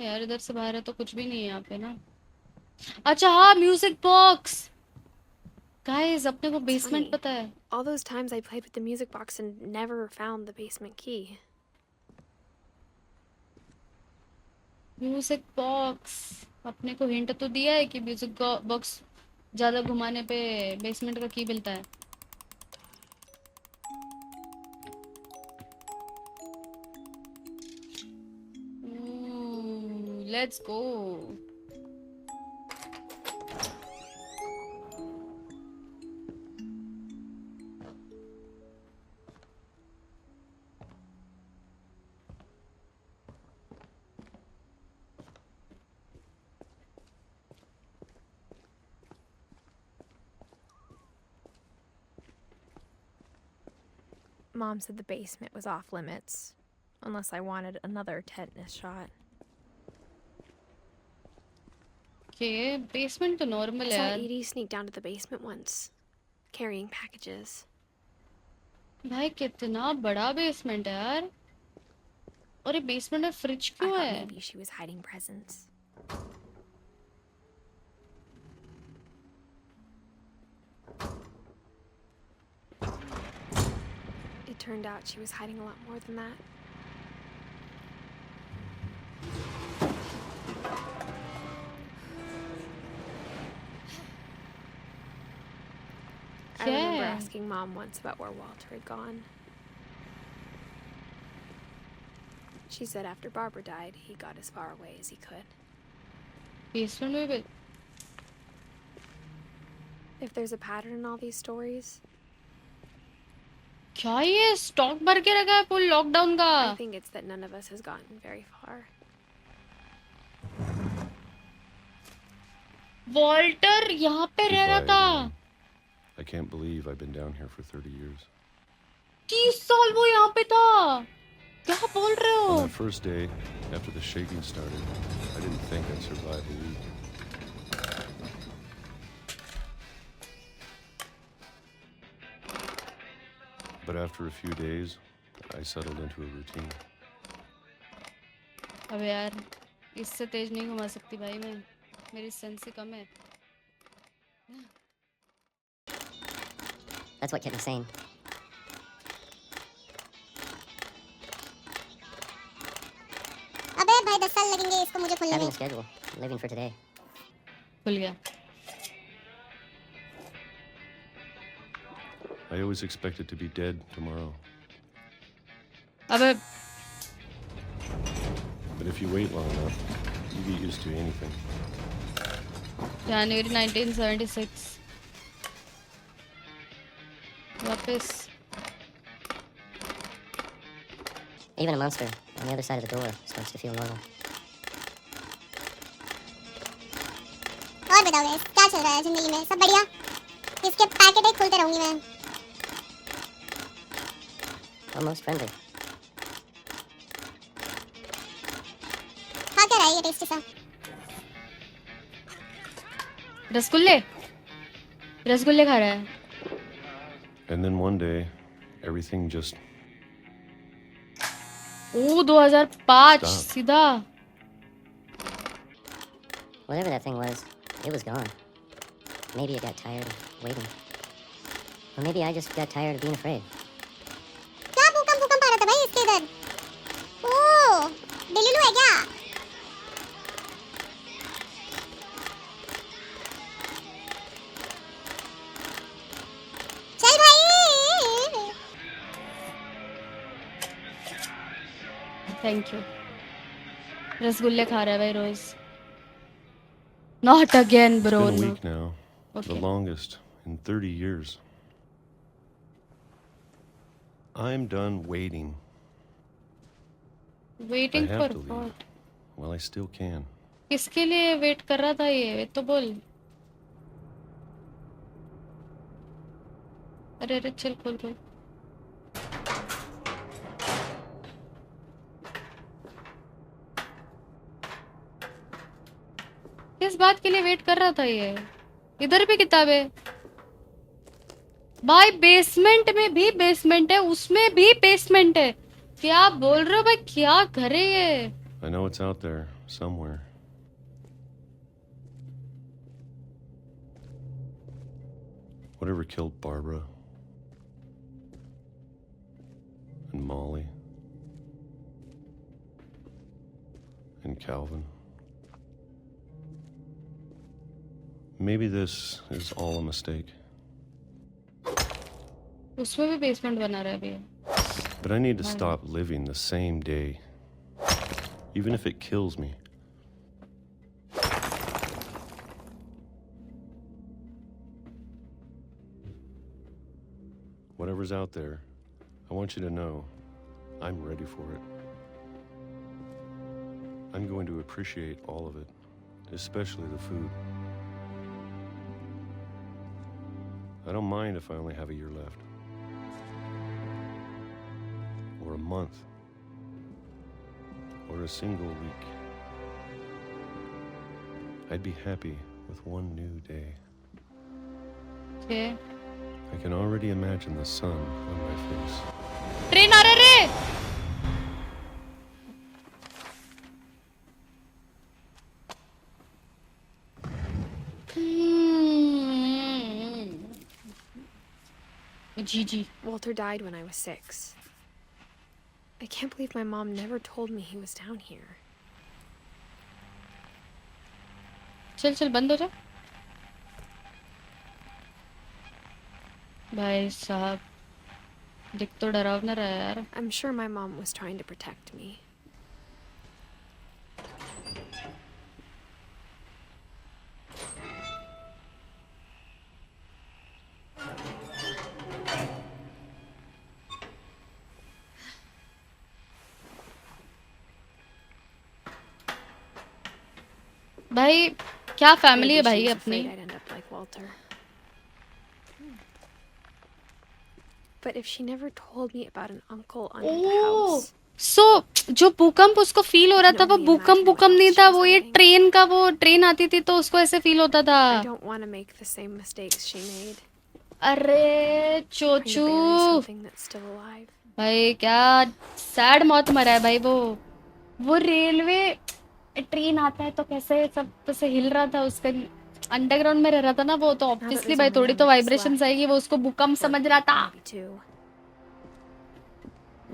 S1: यार इधर से बाहर है तो कुछ भी नहीं है यहाँ पे ना. अच्छा हाँ म्यूजिक बॉक्स. गाइस अपने को बेसमेंट
S2: funny.
S1: पता है.
S2: All those times I played with the music box and never found the basement key.
S1: Music box अपने को हिंट तो दिया है कि म्यूजिक बॉक्स ज्यादा घुमाने पे बेसमेंट का की मिलता है. Let's go.
S2: Mom said the basement was off limits, unless I wanted another tetanus shot.
S1: के बेसमेंट तो नॉर्मल
S2: I
S1: है
S2: saw
S1: यार.
S2: Edie sneak down to the basement once, carrying packages.
S1: भाई कितना बड़ा बेसमेंट है यार. और ये बेसमेंट में फ्रिज
S2: I
S1: क्यों
S2: thought
S1: है.
S2: maybe she was hiding presents. It turned out she was hiding a lot more than that. I remember
S1: Yeah.
S2: asking Mom once about where Walter had gone. She said after Barbara died, he got as far away as he could.
S1: Basement में भी
S2: If there's a pattern in all these stories,
S1: क्या ये stock भर के रखा है full lockdown का.
S2: I think it's that none of us has gotten very far.
S1: Walter यहाँ पे रह रहा था.
S5: I can't believe I've been down here for 30 years.
S1: 30 साल वो यहाँ पे था, क्या बोल रहे
S10: On
S1: हो?
S10: that first day, after the shaking started, I didn't think I'd survive a week. But after a few days, I settled into a routine.
S1: अबे यार, इससे तेज नहीं घुमा सकती भाई मैं, मेरी सेंस ही कम है।
S11: That's what kept me sane.
S3: अबे भाई 10 साल लगेंगे इसको मुझे खुलने
S11: Having
S3: में।
S11: a schedule, living for today.
S1: खुल गया।
S10: I always expected to be dead tomorrow.
S1: अबे
S10: But if you wait long enough, you get used to anything.
S1: January 1976 वापस।
S11: Even a monster on the other side of the door starts to feel normal.
S3: और बताओ guys, क्या चल रहा है जिंदगी में? सब बढ़िया? इसके पैकेट ही खुलते रहूंगी मैं।
S11: Almost friendly.
S3: हाँ क्या रहा है ये टेस्टी सा?
S1: रसगुल्ले, रसगुल्ले खा रहा है।
S10: And then one day, everything just
S1: O 2005
S10: Stop.
S1: सीधा।
S11: Whatever that thing was, it was gone. Maybe it got tired of waiting. Or maybe I just got tired of being afraid.
S3: क्या भूकंप आ रहा था भाई इसके इधर? ओह, दिलुलु है क्या? चल भाई।
S1: Thank you. रसगुल्ले खा रहा है भाई रोज। Not again,
S10: It's
S1: bro.
S10: been a
S1: No.
S10: week now, the
S1: Okay.
S10: longest in 30 years. I'm done waiting.
S1: Waiting
S10: I have
S1: for
S10: to leave.
S1: what?
S10: Well, I still can.
S1: किसके लिए वेट कर रहा था ये तो बोल। अरे अरे चल खोल खोल। किस बात के लिए वेट कर रहा था ये? इधर भी किताब है भाई, बेसमेंट में भी बेसमेंट है, उसमें भी बेसमेंट है। क्या बोल रहे हो भाई, क्या घर है ये?
S10: I know it's out there somewhere. Whatever killed Barbara and Molly and Calvin. Maybe this is all a mistake.
S1: उसमें भी बेसमेंट बना रहा है अभी।
S10: But I need to stop living the same day, even if it kills me. Whatever's out there, I want you to know I'm ready for it. I'm going to appreciate all of it, especially the food. I don't mind if I only have a year left. Or a month. Or a single week. I'd be happy with one new day.
S1: Okay.
S10: I can already imagine the sun on my face.
S1: Train आ रहा रे। जी।
S2: Walter died when I was 6. I can't believe my mom never told me he was down here.
S1: चल चल बंद हो जा भाई साहब, दिख तो डरावना रहा है यार।
S2: I'm sure my mom was trying to protect me.
S1: भाई क्या फैमिली है
S2: Maybe she
S1: भाई
S2: was
S1: अपनी।
S2: afraid I'd end up like Walter. But if she never told me about an uncle under the
S1: oh
S2: house,
S1: सो जो भूकंप उसको feel हो रहा था वो भूकंप नहीं था, वो ये ट्रेन का, वो ट्रेन आती थी तो उसको ऐसे फील होता था.
S2: I don't want to make the same mistakes she made.
S1: अरे
S2: Trying to
S1: चोचू
S2: bury something that's still alive.
S1: भाई क्या सैड मौत मरा है भाई. वो रेलवे ट्रेन आता है तो कैसे सब ऐसे हिल रहा था, उसका अंडरग्राउंड में रह रहा था ना वो, तो ऑब्वियसली भाई थोड़ी तो वाइब्रेशंस आएगी, वो उसको भूकंप समझ रहा था.
S2: Maybe two.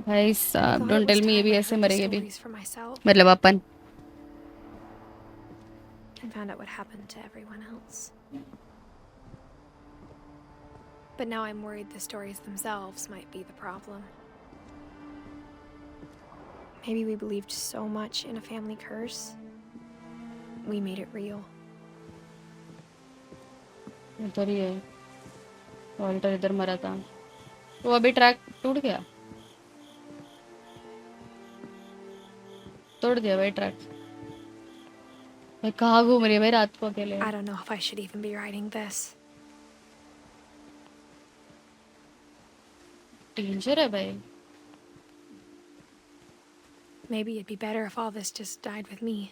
S1: भाई
S2: I
S1: साहब
S2: thought
S1: don't
S2: it
S1: tell
S2: was
S1: me ये
S2: time
S1: भी
S2: I
S1: ऐसे
S2: heard the
S1: मरेंगे भी,
S2: stories for myself
S1: मतलब अपन.
S2: and found out what happened to everyone else. But now I'm worried the stories themselves might be the problem. Maybe we believed so much in a family curse, we made it real.
S1: इधर ही है Walter, इधर मरा था. तो अभी track टूट गया, तोड़ दिया भाई ट्रैक. मैं कहाँ घूम रही है भाई रात को अकेले.
S2: I don't know if I should even be writing this.
S1: Danger है भाई.
S2: Maybe it'd be better if all this just died with me.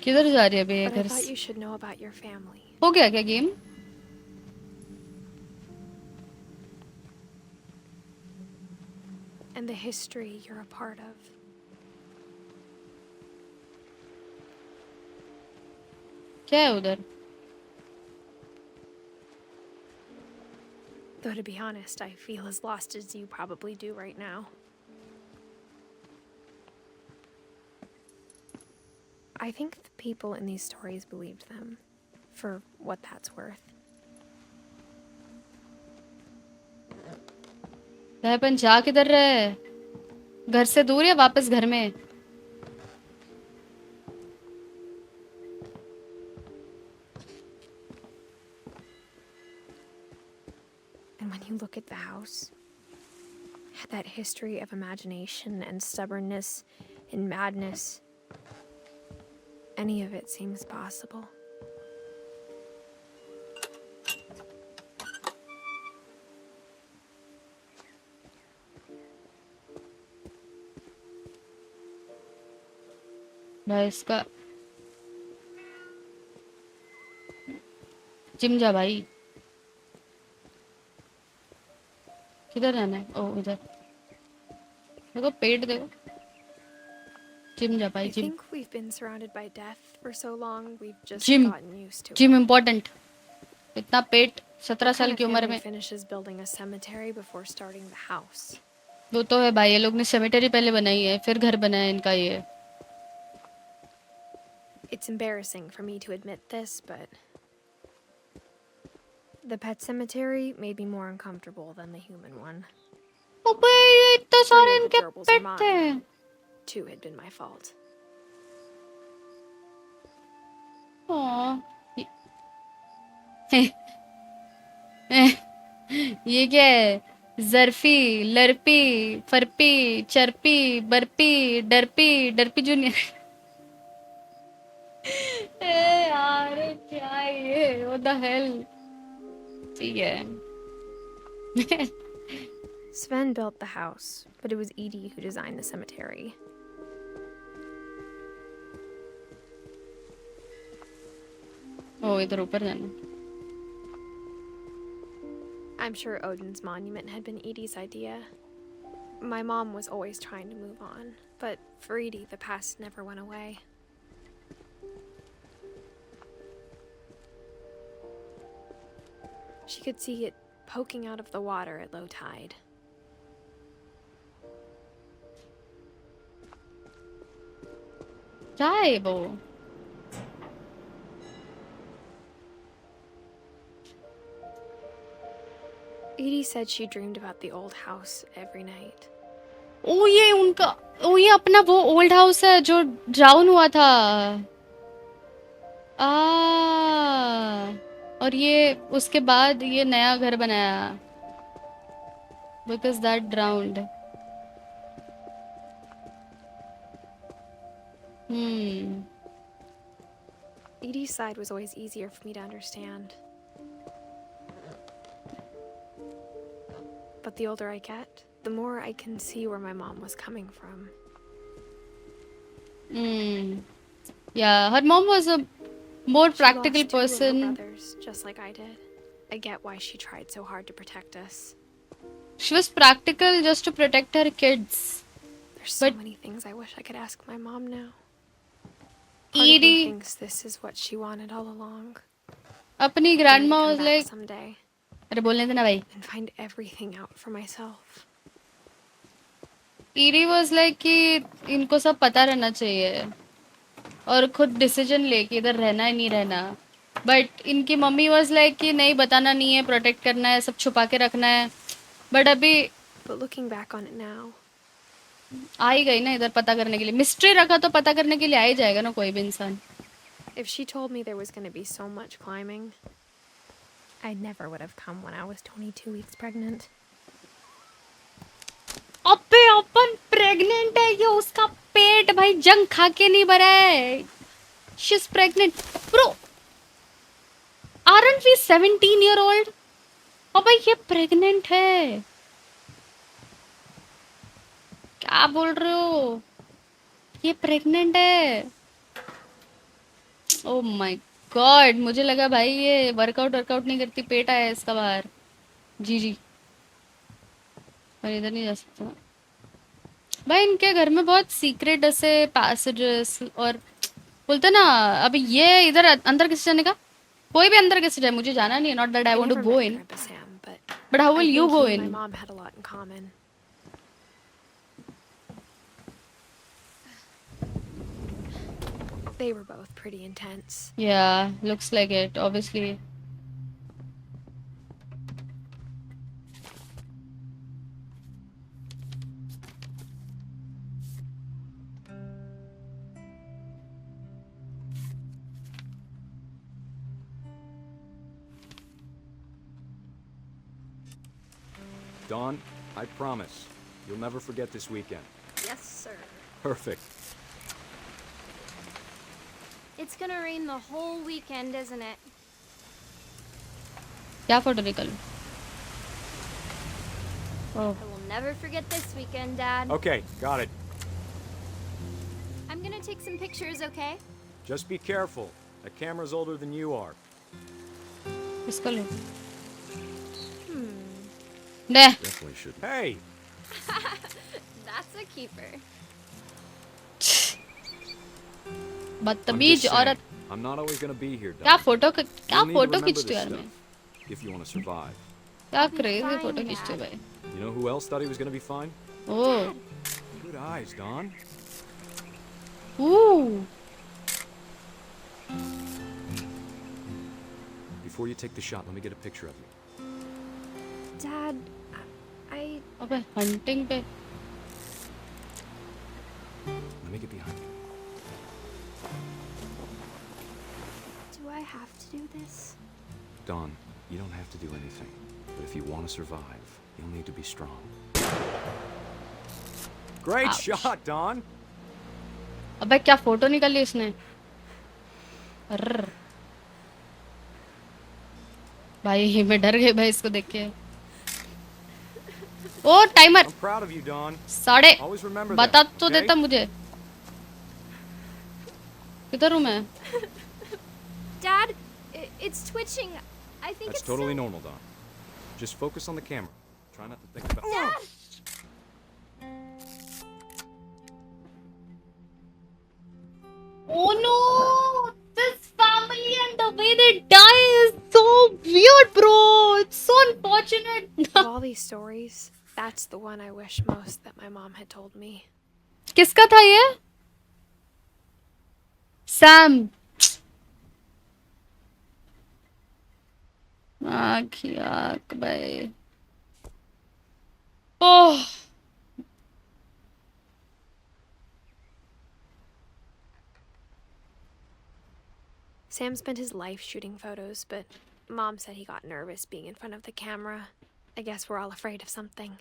S1: किधर जा रही है अभी ये
S2: But I
S1: घर
S2: thought
S1: से?
S2: you should know about your family.
S1: हो गया क्या game?
S2: And the history you're a part of.
S1: क्या है उधर?
S2: Though to be honest, I feel as lost as you probably do right now. I think the people in these stories believed them, for what that's worth.
S1: अपन जा किधर रहे? घर से दूर या वापस घर में?
S2: And when you look at the house, that history of imagination and stubbornness and madness, any of it seems possible.
S1: भाई इसका जिम जा भाई. किधर जाना है? ओ इधर देखो, पेट देखो. जिम जा भाई,
S2: I
S1: gym.
S2: think we've been surrounded by death for so long, we've just
S1: gym
S2: gotten used to
S1: gym
S2: it.
S1: Important. इतना पेट 17
S2: What
S1: साल
S2: kind
S1: की
S2: of
S1: उम्र
S2: family
S1: में.
S2: finishes building a cemetery before starting the house?
S1: वो तो है भाई, ये लोग ने सेमेटरी पहले बनाई है फिर घर बनाया इनका ये.
S2: It's embarrassing for me to admit this, but the pet cemetery made me more uncomfortable than the human one.
S1: अबे ये इतने सारे
S2: 3 of the
S1: इनके
S2: gerbils are
S1: पेट थे.
S2: mine. 2 had been my fault.
S1: हाँ. ये क्या है? जरफी, लरपी, फरपी, चरपी, बरपी, डरपी, डरपी जूनियर. ए यार क्या है ये? What the hell? ठीक है.
S2: Sven built the house, but it was Edie who designed the cemetery.
S1: ओ इधर ऊपर जाना.
S2: I'm sure Odin's monument had been Edie's idea. My mom was always trying to move on, but for Edie, the past never went away. She could see it poking out of the water at low tide.
S1: क्या है वो?
S2: Edie said she dreamed about the old house every night.
S1: ओ ये उनका, ओ ये अपना वो old house है जो ड्राउन हुआ था. और ये उसके बाद ये नया घर बनाया because that drowned.
S2: Edie's side was always easier for me to understand. But the older I get, the more I can see where my mom was coming from.
S1: Yeah, her mom was a more
S2: She
S1: practical
S2: lost two little
S1: person.
S2: brothers, just like I did. I get why she tried so hard to protect us.
S1: She was practical just to protect her kids.
S2: There's so
S1: But
S2: many things I wish I could ask my mom now. Part of me
S1: Edie,
S2: thinks this is what she wanted all along.
S1: अपनी
S2: For me to
S1: grandma
S2: come
S1: was
S2: back
S1: like,
S2: someday
S1: अरे बोलने देना भाई.
S2: and find everything out for myself.
S1: Edie was like कि इनको सब पता रहना चाहिए और खुद डिसीजन ले कि इधर रहना है नहीं रहना. बट इनकी मम्मी वाज लाइक कि नहीं बताना नहीं है, प्रोटेक्ट करना है, सब छुपा के रखना है. बट अभी
S2: But looking back on it now,
S1: आ ही गई ना इधर पता करने के लिए. मिस्ट्री रखा तो पता करने के लिए आ ही जाएगा ना कोई भी इंसान.
S2: if she told me there was going to be so much climbing, I never would have come when I was 22 weeks pregnant.
S1: अबे अपन प्रेग्नेंट है, ये उसका पेट भाई जंग खा के नहीं भरा है. She is pregnant bro. Aren't we 17-year-old? अबे ये प्रेग्नेंट है. क्या बोल रहे हो? ये प्रेग्नेंट है. ओह माय गॉड, मुझे लगा भाई ये वर्कआउट नहीं करती, पेट आया है इसका बाहर. जी पर इधर नहीं जा सकता भाई. इनके घर में बहुत सीक्रेट ऐसे पैसेजेस और बोलते ना. अभी ये इधर अंदर किसे जाने का? कोई भी अंदर किसे जाए, मुझे जाना नहीं है. Not that I
S2: I
S1: want to
S2: never
S1: go
S2: met
S1: in,
S2: Grandpa Sam, but
S1: but how
S2: I
S1: will you
S2: think
S1: go
S2: he and my
S1: in?
S2: mom had a lot in common. They were both pretty intense.
S1: Yeah, looks like it, obviously.
S12: Dawn, I promise, you'll never forget this weekend.
S2: Yes, sir.
S12: Perfect.
S13: It's gonna rain the whole weekend, isn't it?
S1: क्या photo निकालूं? Oh,
S13: I will never forget this weekend, Dad.
S12: Okay, got it.
S13: I'm gonna take some pictures, okay?
S12: Just be careful. That camera's older than you are.
S1: इसको ले. ले.
S12: Definitely should. Hey!
S13: That's a keeper.
S12: I'm
S1: बदतमीज
S12: just
S1: औरत.
S12: saying, I'm not always gonna be here,
S1: क्या
S12: Dawn.
S1: Photo
S12: You'll need to remember
S1: खींचती
S12: this
S1: हो यार मैं?
S12: stuff if you want to survive.
S1: क्या
S13: I'll be
S1: crazy
S13: fine,
S1: photo खींचती हो
S13: Dad.
S1: भाई?
S12: You know who else thought he was gonna be fine?
S1: Oh.
S12: Good eyes, Dawn.
S1: Ooh.
S12: Before you take the shot, let me get a picture of you.
S2: Dad, I...
S1: अबे hunting पे.
S12: Let me get behind you.
S2: Do I have to do this?
S12: Dawn, you don't have to do anything. But if you want to survive, you'll need to be strong. Great
S1: Ouch.
S12: shot, Dawn!
S1: अबे क्या photo निकाली इसने? अर्र. भाई मैं डर गई भाई इसको देख के. ओ timer.
S12: I'm proud of you, Dawn.
S1: साढ़े.
S12: Always remember
S1: बता
S12: that,
S1: तो
S12: okay?
S1: देता मुझे. किधर हूँ मैं?
S13: Dad, it's twitching. I think
S12: That's
S13: it's
S12: totally
S13: silly.
S12: normal, Dawn. Just focus on the camera. Try not to think about.
S13: Dad!
S1: Oh no! This family and the way they die is so weird, bro. It's so unfortunate.
S2: Of all these stories, that's the one I wish most that my mom had told me.
S1: किसका था ये? Sam. आँख भाई. Oh.
S2: Sam spent his life shooting photos, but Mom said he got nervous being in front of the camera. I guess we're all afraid of something.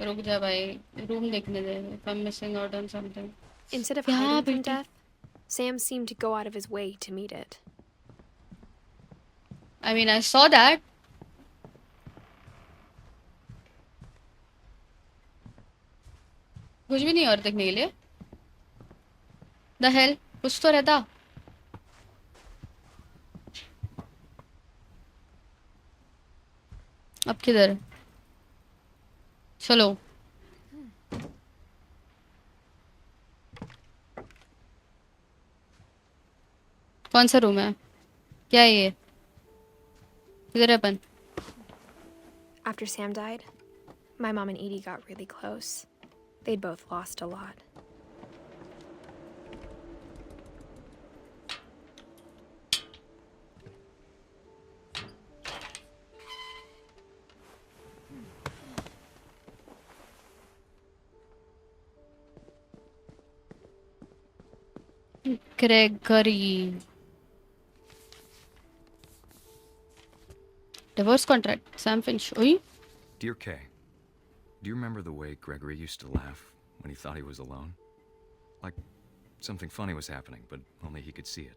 S1: रुक जा भाई. Room देखने दे. If I'm missing out on something.
S2: Instead of
S1: Yeah,
S2: hiding from
S1: Betty.
S2: death, Sam seemed to go out of his way to meet it.
S1: I mean, I saw that. कुछ भी नहीं और देखने के लिए. The hell, कुछ तो रहता. अब किधर? चलो. कौन सा रूम है? क्या है ये? किधर है अपन?
S2: After Sam died, my mom and Edie got really close. They'd both lost a lot.
S1: Gregory. Divorce contract. Sam Finch. Oi?
S12: Dear Kay, do you remember the way Gregory used to laugh when he thought he was alone? Like something funny was happening, but only he could see it.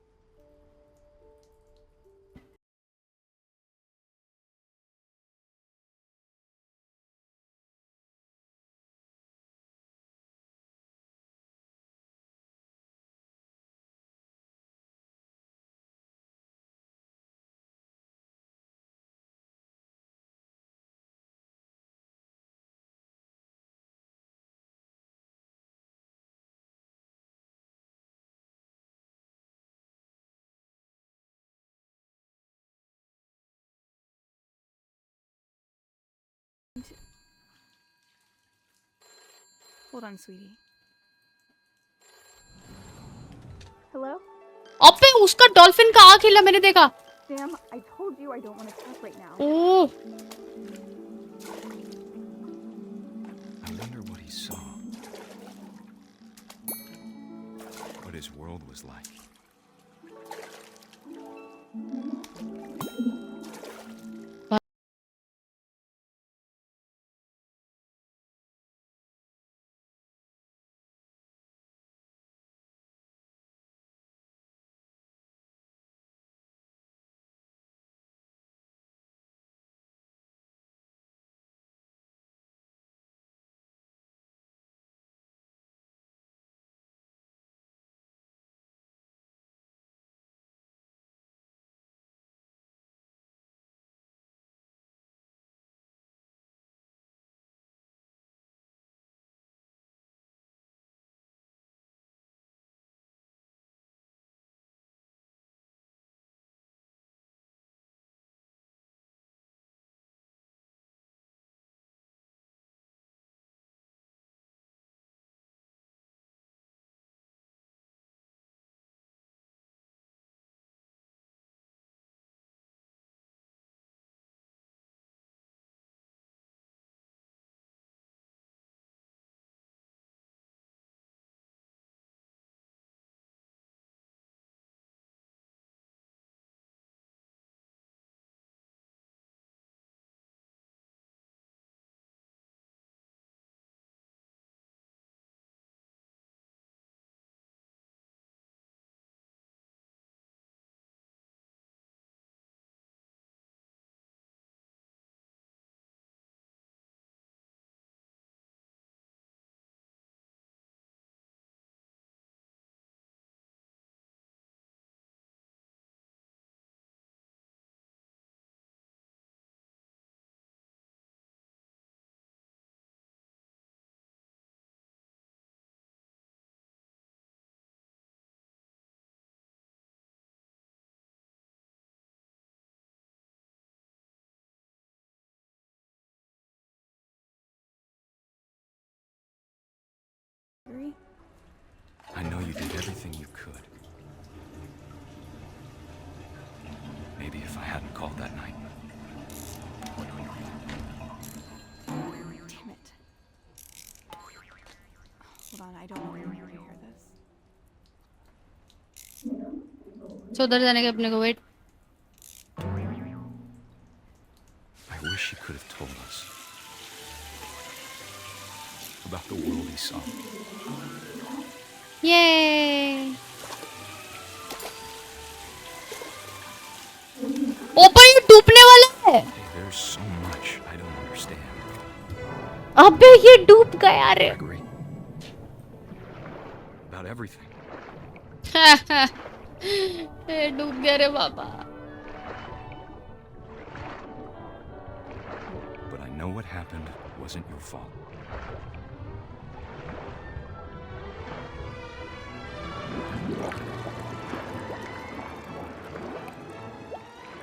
S14: Hold on, sweetie. Hello?
S1: अबे उसका dolphin का आँख हिला मैंने देखा.
S14: Sam, I told you I don't want to talk right now.
S1: Oh.
S12: I wonder what he saw. What his world was like. I know you did everything you could. Maybe if I hadn't called that night.
S14: Damn it. Hold on, I don't want anyone to hear this.
S1: So उधर जाने के अपने को wait.
S12: I wish he could have told us about the world he saw.
S1: Yay! अबे ये डूब गया रे।
S12: Gregory. About everything.
S1: ये डूब गया रे बाबा।
S12: But I know what happened wasn't your fault.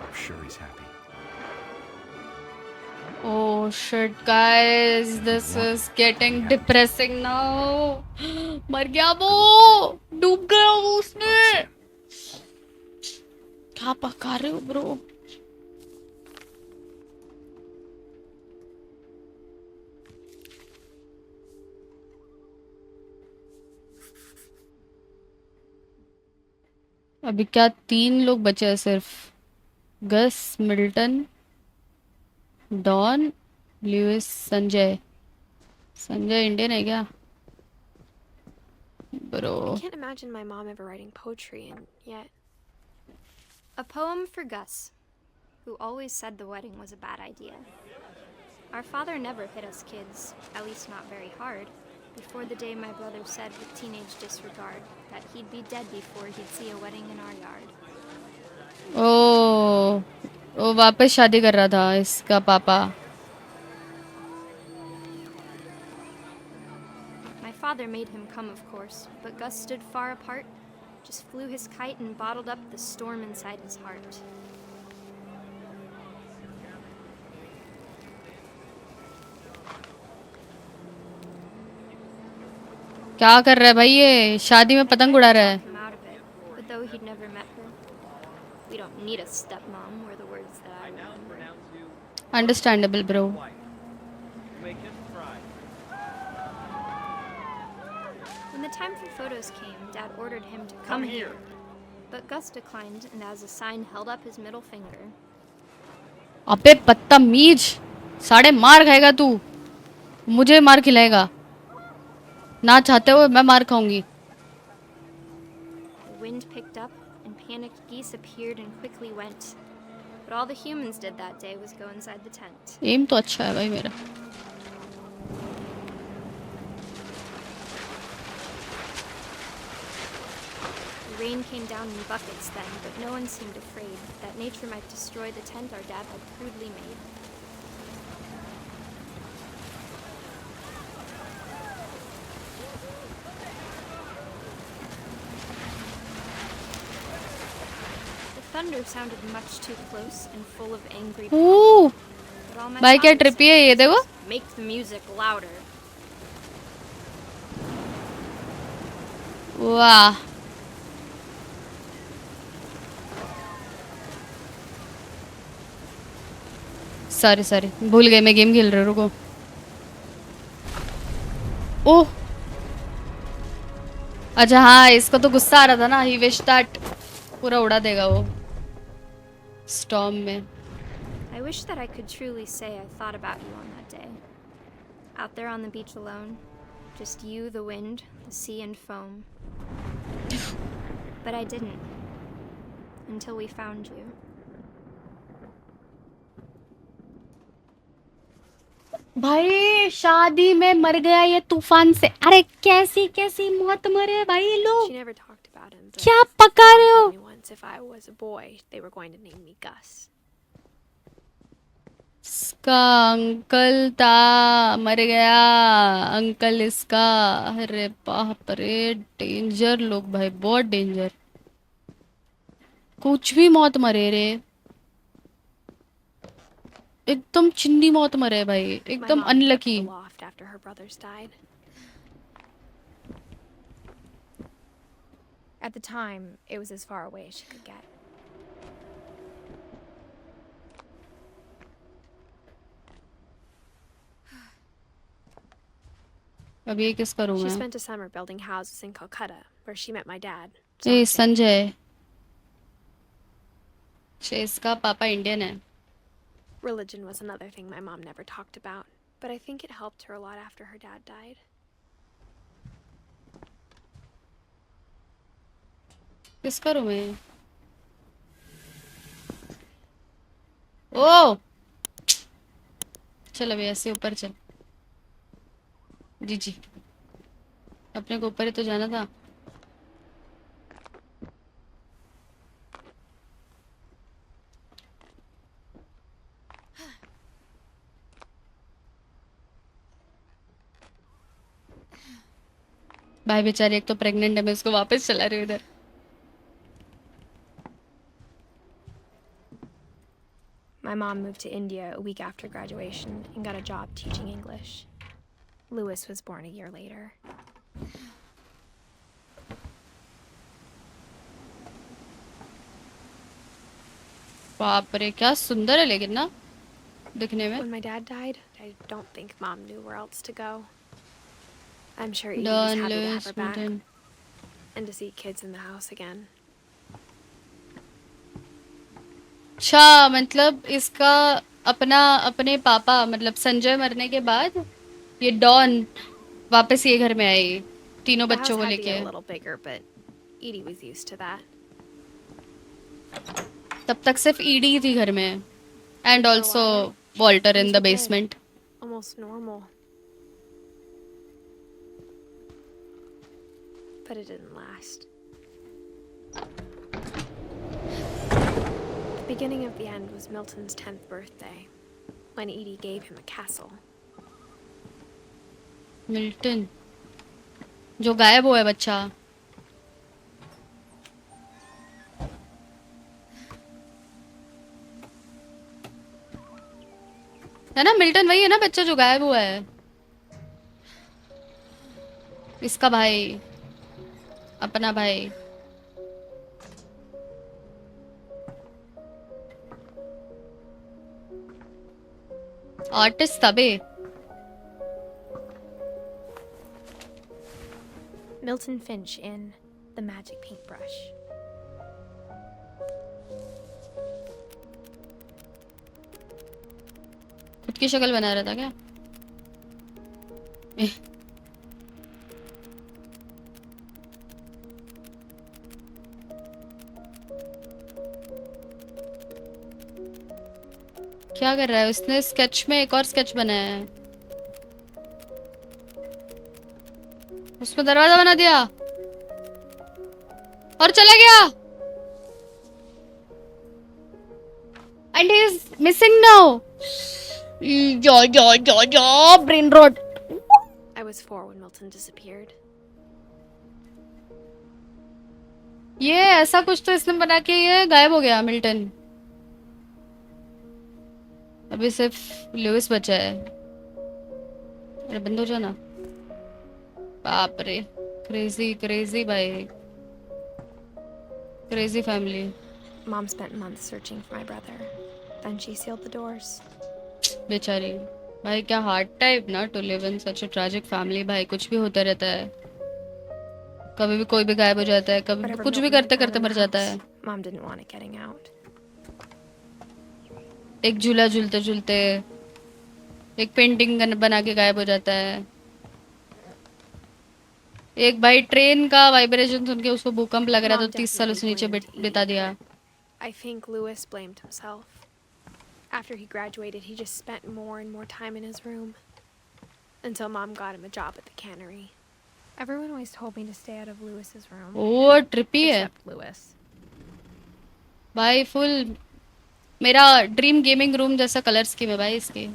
S12: I'm sure he's happy.
S1: Oh shit guys, this is getting depressing now. मर गया वो, डूब गया वो उसमें। क्या पका रहे हो ब्रो? अभी क्या 3 लोग बचे हैं सिर्फ। Gus, Milton, Don, Louis, Sanjay. Sanjay Indian है क्या bro?
S2: I can't imagine my mom ever writing poetry, and yet.
S13: A poem for Gus, who always said the wedding was a bad idea. Our father never hit us kids, at least not very hard, before the day my brother said with teenage disregard that he'd be dead before he'd see a wedding in our yard.
S1: वो वापस शादी कर रहा था इसका पापा।
S13: My father made him come, of course, but Gus stood far apart, just flew his kite and bottled up the storm inside his heart.
S1: क्या कर रहा है भाई ये? शादी में पतंग उड़ा रहा है।
S13: Him out of it, but though he'd never met her, we don't need a stepmom, were the words that I remember.
S1: Understandable bro.
S13: When the time for photos came, Dad ordered him to come here. But Gus declined and as a sign held up his middle finger.
S1: अबे बदतमीज, साढ़े मार खाएगा तू, मुझे मार खिलाएगा ना चाहते हुए। मैं मार खाऊंगी।
S13: The wind picked up and panicked geese appeared and quickly went. But all the humans did that day was go inside the tent.
S1: एम तो अच्छा है भाई मेरा।
S13: The rain came down in buckets then, but no one seemed afraid that nature might destroy the tent our dad had crudely made. The thunder sounded much too close and full of angry power. But all my
S1: भाई क्या
S13: father
S1: trippy है
S13: said
S1: ये?
S13: was,
S1: देखो
S13: make the music louder.
S1: वाह, sorry sorry भूल गए, मैं game खेल रही हूँ, रुको। ओह अच्छा हाँ, इसको तो गुस्सा आ रहा था ना। ही विश दैट पूरा उड़ा देगा वो स्टॉर्म में।
S13: I wish that I could truly say I thought about you on that day. Out there on the beach alone, just you, the wind, the sea, and foam. But I didn't. Until we found you.
S1: भाई शादी में मर गया ये तूफान से। अरे कैसी कैसी मौत मरे भाई लोग।
S2: She never talked about him. but
S1: क्या पका रहे हो?
S2: told me once if I was a boy, they were going to name me Gus.
S1: इसका अंकल था, मर गया अंकल इसका। अरे बाप रे, डेंजर लोग भाई, बहुत डेंजर। कुछ भी मौत मरे रे, एकदम चिंदी मौत मरे भाई,
S2: My
S1: एकदम
S2: mom kept
S1: unlucky.
S2: the loft after her brothers died. At the time, it was as far away as she could get.
S1: अब ये किसका रूम
S2: She
S1: है?
S2: spent a summer building houses in Calcutta, where she met my dad.
S1: ये संजय, इसका पापा Indian है।
S2: Religion was another thing my mom never talked about, but I think it helped her a lot after her dad died.
S1: किसका room है? ओ चल अभी ऐसे ऊपर चल। जी जी, अपने को ऊपर ही तो जाना था. भाई बेचारी एक तो प्रेग्नेंट है, मैं उसको वापस चला रही हूँ इधर.
S2: My mom moved to India a week after graduation and got a job teaching English. Louis was born a year later.
S1: बाप रे, क्या सुंदर है लेकिन ना दिखने में.
S2: When my dad died, I don't think Mom knew where else to go. I'm sure Edie was
S1: Don
S2: happy to have
S1: Lewis
S2: her back
S1: Milton.
S2: and to see kids in the house again.
S1: अच्छा, मतलब इसका अपने पापा मतलब संजय मरने के बाद ये डॉन वापस ये घर में आई तीनों
S2: The house
S1: बच्चों को
S2: had to
S1: लेके.
S2: get a little bigger, but Edie was used to that.
S1: तब तक सिर्फ ईडी थी घर में and
S2: For a
S1: also
S2: while,
S1: Walter in
S2: things
S1: the
S2: were good.
S1: Basement.
S2: Almost normal. But it didn't last. The beginning of the end was Milton's 10th birthday, when Edie gave him a castle.
S1: Milton जो गायब हुआ है बच्चा. है ना, Milton वही है ना बच्चा जो गायब हुआ है. इसका भाई, अपना भाई. आर्टिस्ट तबे.
S2: Milton Finch in The Magic Paintbrush.
S1: खुद की शक्ल बना रहा था क्या? क्या कर रहा है उसने? स्केच में एक और स्केच बनाया है. उसमें दरवाजा बना दिया और चला गया. And he is missing now. जो brain rot.
S2: I was 4 when Milton disappeared.
S1: ये ऐसा कुछ तो इसने बना के ये गायब हो गया मिल्टन. अभी सिर्फ लुइस बचा है. अरे बंद हो जाना. बाप रे, क्रेजी क्रेजी भाई, crazy family.
S2: Mom spent months searching for my brother. Then she sealed the doors.
S1: बेचारी भाई, क्या हार्ड टाइप ना to live in such a tragic family. भाई कुछ भी होता रहता है, कभी भी कोई भी गायब हो जाता है, कभी
S2: Whatever
S1: कुछ भी
S2: Milton had
S1: करते
S2: found
S1: करते
S2: in the
S1: मर जाता
S2: house,
S1: है.
S2: Mom didn't want it getting out.
S1: एक झूला झूलते झूलते एक पेंटिंग बना के गायब हो जाता है. एक भाई ट्रेन का वाइब्रेशन सुन के उसको भूकंप लग रहा था,
S2: Mom
S1: तो 30 साल
S2: definitely
S1: उसने नीचे
S2: blamed Edie,
S1: बिता दिया.
S2: but I think Louis blamed himself. After he graduated, he just spent more and more time in his room. Until Mom got him a job at the cannery. Everyone always told me to stay out of Louis's room.
S1: Oh trippy है
S2: Except Louis.
S1: भाई. Full मेरा dream gaming room जैसा colour scheme है भाई इसकी.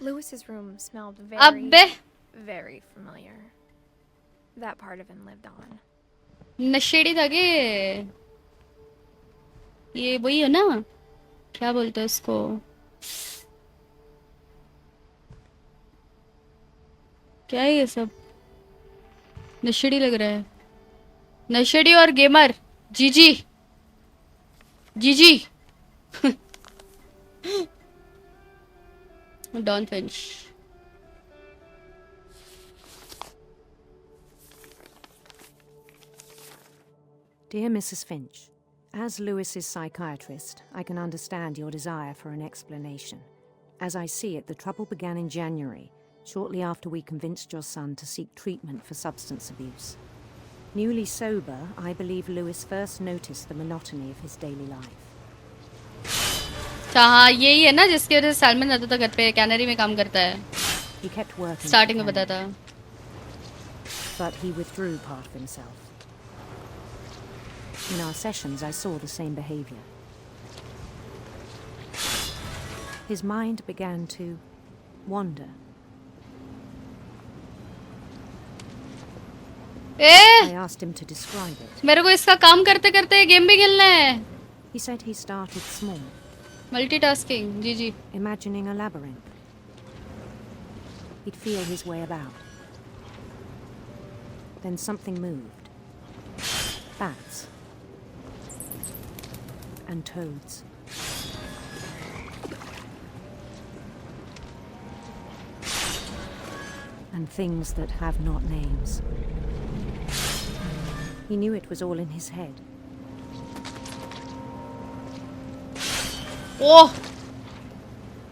S2: Louis's room smelled
S1: अबे
S2: very familiar. That part of him lived on.
S1: नशेड़ी था कि ये वही है ना, क्या बोलते हैं उसको, क्या है ये सब? नशेड़ी लग रहा है. नशेड़ी और gamer. GG GG. Don Finch.
S15: Dear Mrs. Finch, as Lewis's psychiatrist, I can understand your desire for an explanation. As I see it, the trouble began in January, shortly after we convinced your son to seek treatment for substance abuse. Newly sober, I believe Lewis first noticed the monotony of his daily life.
S1: हाँ यही है ना जिसकी वजह से salmon जाता था घर पे, कैनरी में काम करता है.
S15: He kept working.
S1: स्टार्टिंग में बताया था.
S15: But he withdrew part of himself. In our sessions, I saw the same behavior. His mind began to wander. I asked him to describe it.
S1: मेरे को इसका काम करते करते गेम भी खेलना है.
S15: He said he started small.
S1: Multitasking, ji ji.
S15: Imagining a labyrinth. He'd feel his way about. Then something moved. Bats. And toads. And things that have not names. He knew it was all in his head.
S1: ओह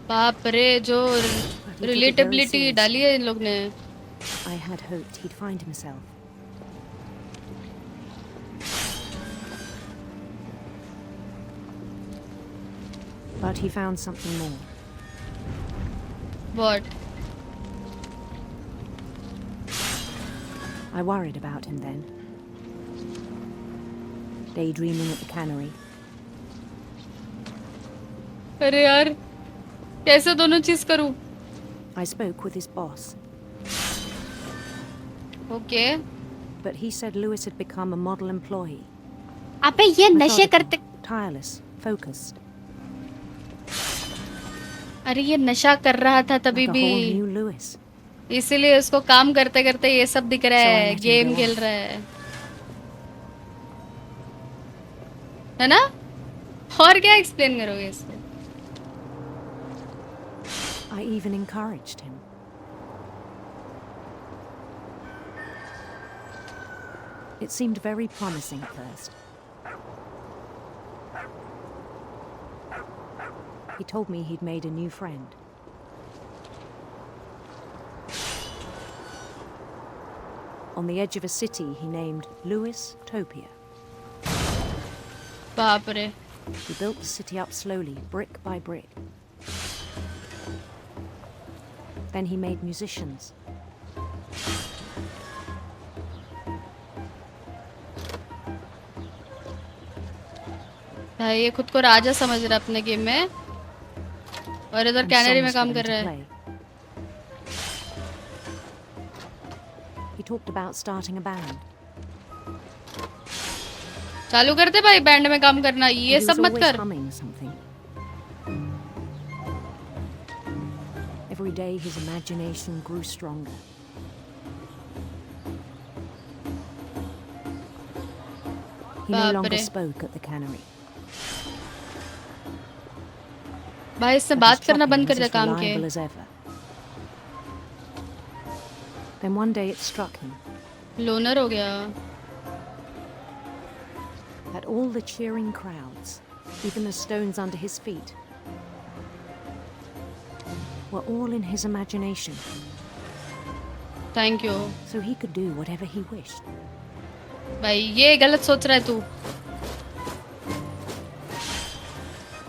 S1: बाप रे जो relatability डाली है इन लोग ने.
S15: I had hoped he'd find himself. But he found something more.
S1: What?
S15: I worried about him then. Daydreaming at the cannery.
S1: अरे यार कैसे दोनों चीज करूं?
S15: I spoke with his boss.
S1: Okay.
S15: But he said Lewis had become a model employee.
S1: अबे ये नशे करते.
S15: Tireless, focused.
S1: अरे ये नशा कर रहा था तभी
S15: Like a
S1: भी.
S15: whole new Lewis.
S1: इसीलिए उसको काम करते करते ये सब दिख रहा है. गेम खेल रहा है ना? और क्या एक्सप्लेन करोगे इसको?
S15: I even encouraged him. It seemed very promising at first. He told me he'd made a new friend. On the edge of a city he named Lewis Topia.
S1: बाप रे.
S15: He built the city up slowly, brick by brick. Then he made musicians.
S1: भाई ये खुद को राजा समझ रहा है अपने गेम में और इधर कैनरी में काम कर रहा है.
S15: He talked about starting a band.
S1: चालू करते भाई बैंड में काम करना. ये सब मत कर.
S15: Every day his imagination grew stronger. He no longer spoke at the cannery.
S1: भाई इससे बात करना बंद कर दे काम के.
S15: Then one day it struck him.
S1: Loner हो गया.
S15: That all the cheering crowds, even the stones under his feet, were all in his imagination.
S1: Thank you.
S15: So he could do whatever he wished.
S1: भाई ये गलत सोच रहा है तू.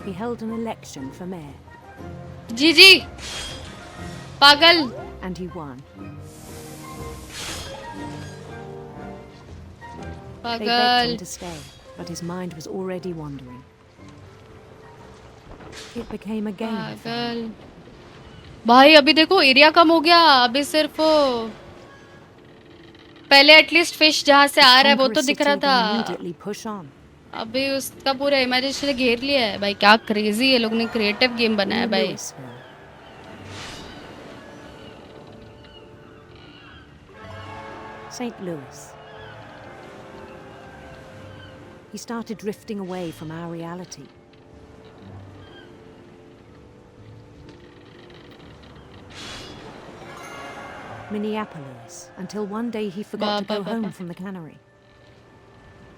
S15: He held an election for mayor.
S1: जी जी. पागल.
S15: And he won. They begged him to stay, but his mind was already wandering. It became a game.
S1: पागल. भाई अभी देखो एरिया कम हो गया. अभी सिर्फ पहले एटलीस्ट फिश जहाँ से आ रहा है वो तो दिख रहा था. अभी उसका पूरा इमेजिनेशन ने घेर लिया है. भाई क्या क्रेजी ये लोग ने क्रिएटिव गेम बनाया भाई.
S15: St. Louis. He started drifting away from our reality. Minneapolis, until one day he forgot to go home from the cannery.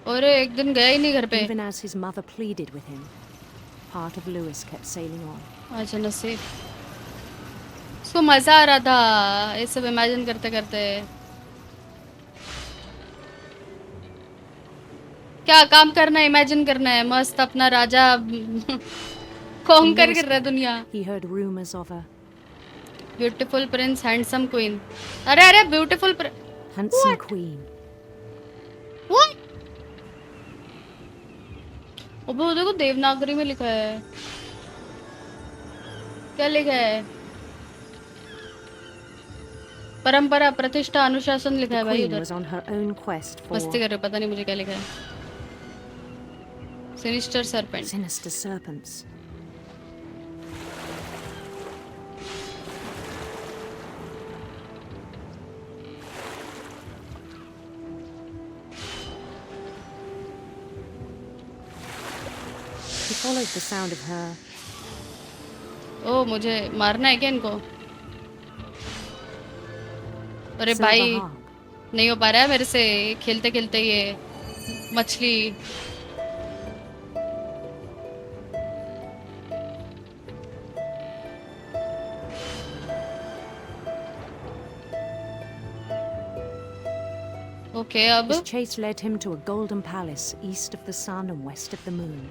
S1: और एक दिन गया ही नहीं घर पे.
S15: Even as his mother pleaded with him, part of Lewis kept sailing on.
S1: अच्छा नसीब. उसको मजा आ रहा था ये सब इमेजिन करते करते। क्या काम करना है, इमेजिन करना है, मस्त अपना राजा कॉन्कर कर रहा है दुनिया।
S15: He heard rumors of a
S1: beautiful Prince, handsome queen. अरे अरे ब्यूटीफुल
S15: handsome queen.
S1: What? अबे वो देखो देवनागरी में लिखा है। क्या लिखा है? परंपरा, प्रतिष्ठा, अनुशासन लिखा है भाई
S15: Queen
S1: उधर।
S15: was on her own quest for
S1: मस्ती कर रहे हो, पता नहीं मुझे क्या लिखा है। Sinister serpent.
S15: sinister serpents. He followed the sound of her.
S1: ओ मुझे मारना है क्या इनको? अरे
S15: silver
S1: भाई
S15: harp.
S1: नहीं हो पा रहा है मेरे से खेलते खेलते ये मछली। ओके अब
S15: His chase led him to a golden palace east of the sun and west of the moon.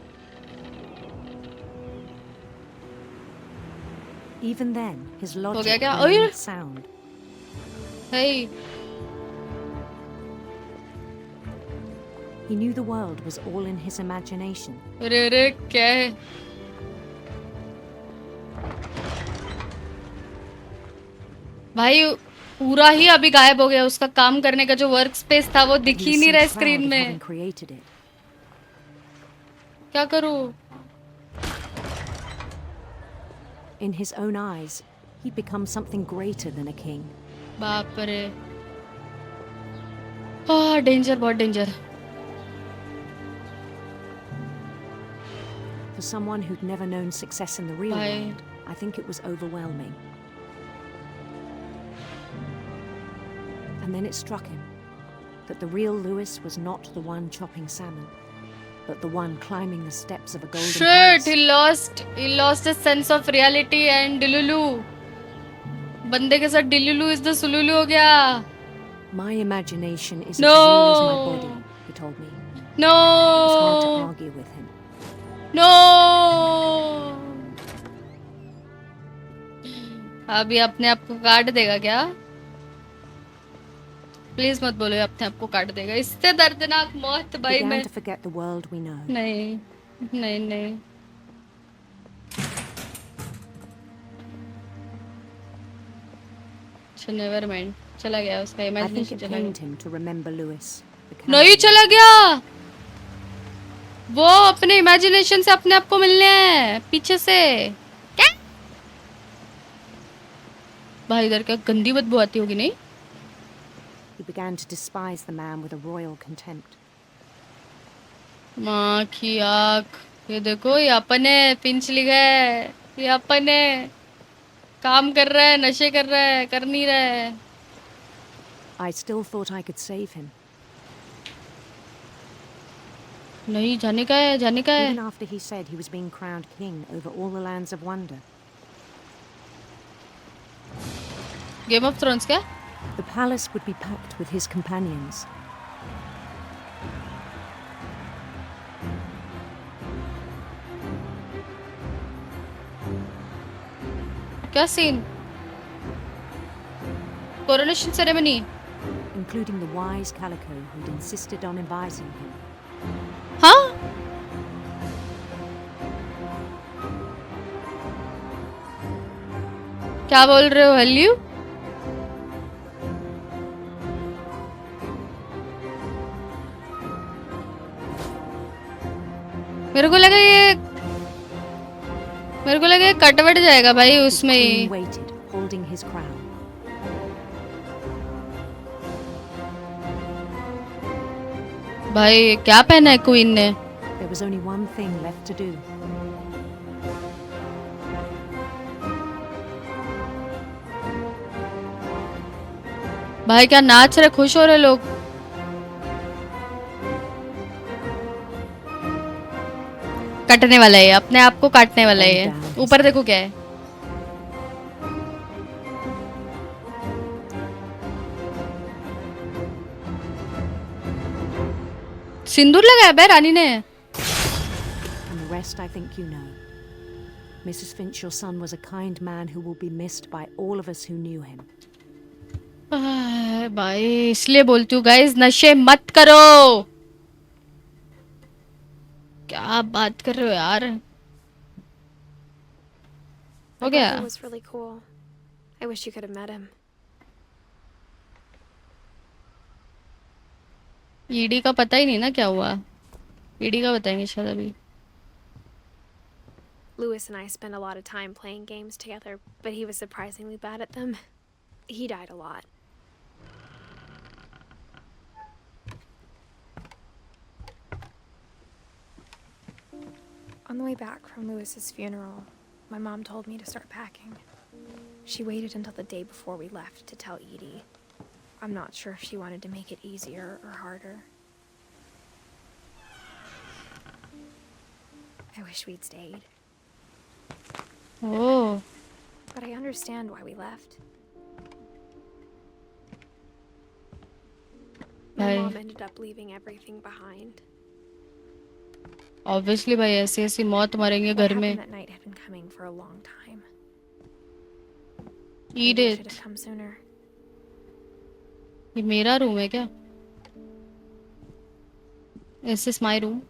S15: Even then, his logic
S1: क्या?
S15: remained sound.
S1: Hey.
S15: He knew the world was all in his imagination.
S1: अरे अरे क्या है? भाई पूरा ही अभी गायब हो गया, उसका काम करने का जो वर्क स्पेस था वो दिख ही नहीं रहा स्क्रीन में। क्या करूं?
S15: In his own eyes, he'd become something greater than a king.
S1: बाप रे, डेंजर, बहुत danger.
S15: For someone who'd never known success in the real
S1: भाई
S15: world, I think it was overwhelming. And then it struck him that the real Lewis was not the one chopping salmon, but the one climbing the steps of a golden
S1: Shit,
S15: palace.
S1: he lost his sense of reality and Dilulu. बंदे के साथ Dilulu is the Sululu हो गया।
S15: My imagination is
S1: No.
S15: as real as my body, he told me.
S1: No.
S15: It was hard to argue with him.
S1: No. अभी अपने आप को काट देगा क्या? प्लीज मत बोलो ये अपने आप को काट देगा। इससे दर्दनाक मौत भाई
S15: Began
S1: मैं
S15: to forget the world we know.
S1: नहीं नहीं नहीं। नेवर माइंड, चला गया उसका
S15: I think
S1: इमेजिनेशन
S15: it
S1: चला
S15: pained
S1: गया।
S15: him to remember Lewis.
S1: नहीं चला गया, वो अपने इमेजिनेशन से अपने आप को मिलने हैं पीछे से। क्या भाई इधर क्या गंदी बदबू आती होगी नहीं?
S15: He began to despise the man with a royal contempt.
S1: माँ की आँख, ये देखो ये अपने फिंच लिखा है, ये अपने काम कर रहा है, नशे कर रहा है, कर नहीं रहा है।
S15: I still thought I could save him.
S1: नहीं जाने का है, जाने का है।
S15: Even after he said he was being crowned king over all the lands of wonder.
S1: Game of thrones क्या?
S15: The palace would be packed with his companions.
S1: क्या scene? Coronation ceremony?
S15: Including the wise Calico who'd insisted on advising him.
S1: हाँ? क्या बोल रहे हो हल्यू? मेरे को लगा ये कटवट जाएगा भाई उसमें ही।
S15: He waited, holding his crown.
S1: भाई क्या पहना है क्वीन ने?
S15: There was only one thing left to do.
S1: भाई क्या नाच रहे, खुश हो रहे लोग। कटने वाला है, अपने आप को काटने वाला है। ऊपर देखो क्या है। सिंदूर लगाया बे रानी ने.
S15: And the rest I think you know. Mrs. Finch, your son was a kind man who will be missed by all of us who knew him.
S1: भाई इसलिए बोलती हूँ गाइस नशे मत करो. क्या बात कर रहे हो यार.
S2: My
S1: हो गया.
S2: brother was really cool. I wish you could have met him.
S1: ED का पता ही नहीं ना क्या हुआ. ईडी का बताएंगे शायद अभी.
S2: Lewis and I spent a lot of time playing games together, but he was surprisingly bad at them. He died a lot. On the way back from Lewis's funeral, my mom told me to start packing. She waited until the day before we left to tell Edie. I'm not sure if she wanted to make it easier or harder. I wish we'd stayed.
S1: Oh.
S2: But I understand why we left. My mom ended up leaving everything behind.
S1: Obviously भाई ऐसी ऐसी मौत मरेंगे घर में.
S2: That night had been coming for a long time.
S1: Edith.
S2: Should have come sooner.
S1: ये मेरा room है क्या? Is this my room?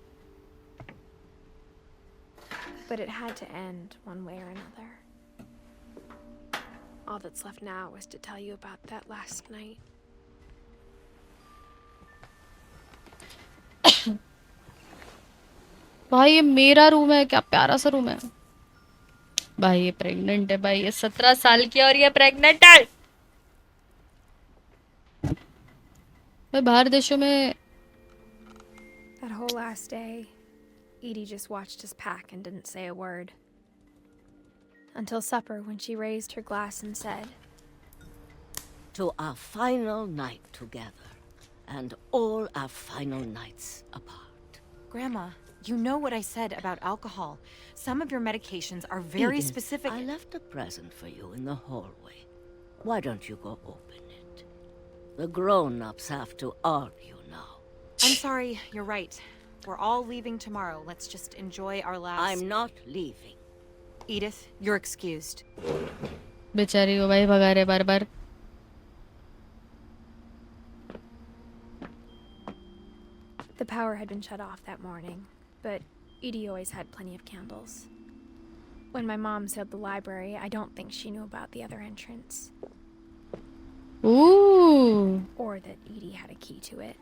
S2: But it had to end one way or another. All that's left now is to tell you about that last night.
S1: भाई ये मेरा room है. क्या प्यारा सा रूम है. भाई ये प्रेग्नेंट है. भाई ये 17 साल की और ये प्रेग्नेंट है. भाई बाहर देशों में.
S2: That whole last day, Edie just watched us pack and didn't say a word. Until supper, when she raised her glass and said,
S16: "To our final night together, and all our final nights apart."
S17: Grandma, you know what I said about alcohol. Some of your medications are very
S16: Edith,
S17: specific.
S16: I left a present for you in the hallway. Why don't you go open it? The grown-ups have to argue now.
S17: I'm sorry, you're right. We're all leaving tomorrow. Let's just enjoy our last...
S16: I'm not leaving.
S17: Edith, you're excused.
S1: बेचारी को भाई भगा रहे बार बार.
S2: the power had been shut off that morning, but Edie always had plenty of candles. When my mom sealed the library, I don't think she knew about the other entrance.
S1: Ooh.
S2: Or that Edie had a key to it.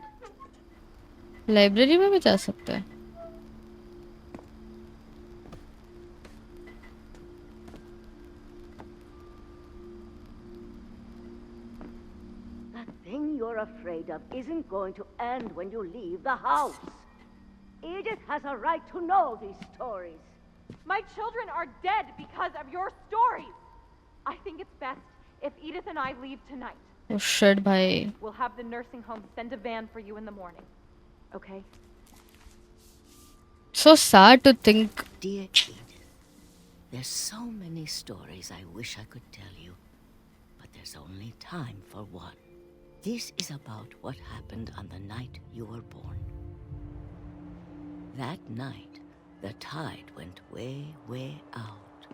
S1: Library में भी जा सकते हैं.
S16: That thing you're afraid of isn't going to end when you leave the house. Edith has a right to know these stories.
S14: My children are dead because of your stories. I think it's best if Edith and I leave tonight.
S1: Oh shit, bhai.
S14: We'll have the nursing home send a van for you in the morning. Okay?
S1: So sad to think.
S16: Dear Edith, there's so many stories I wish I could tell you, but there's only time for one. This is about what happened on the night you were born. That night, the tide went way, way out.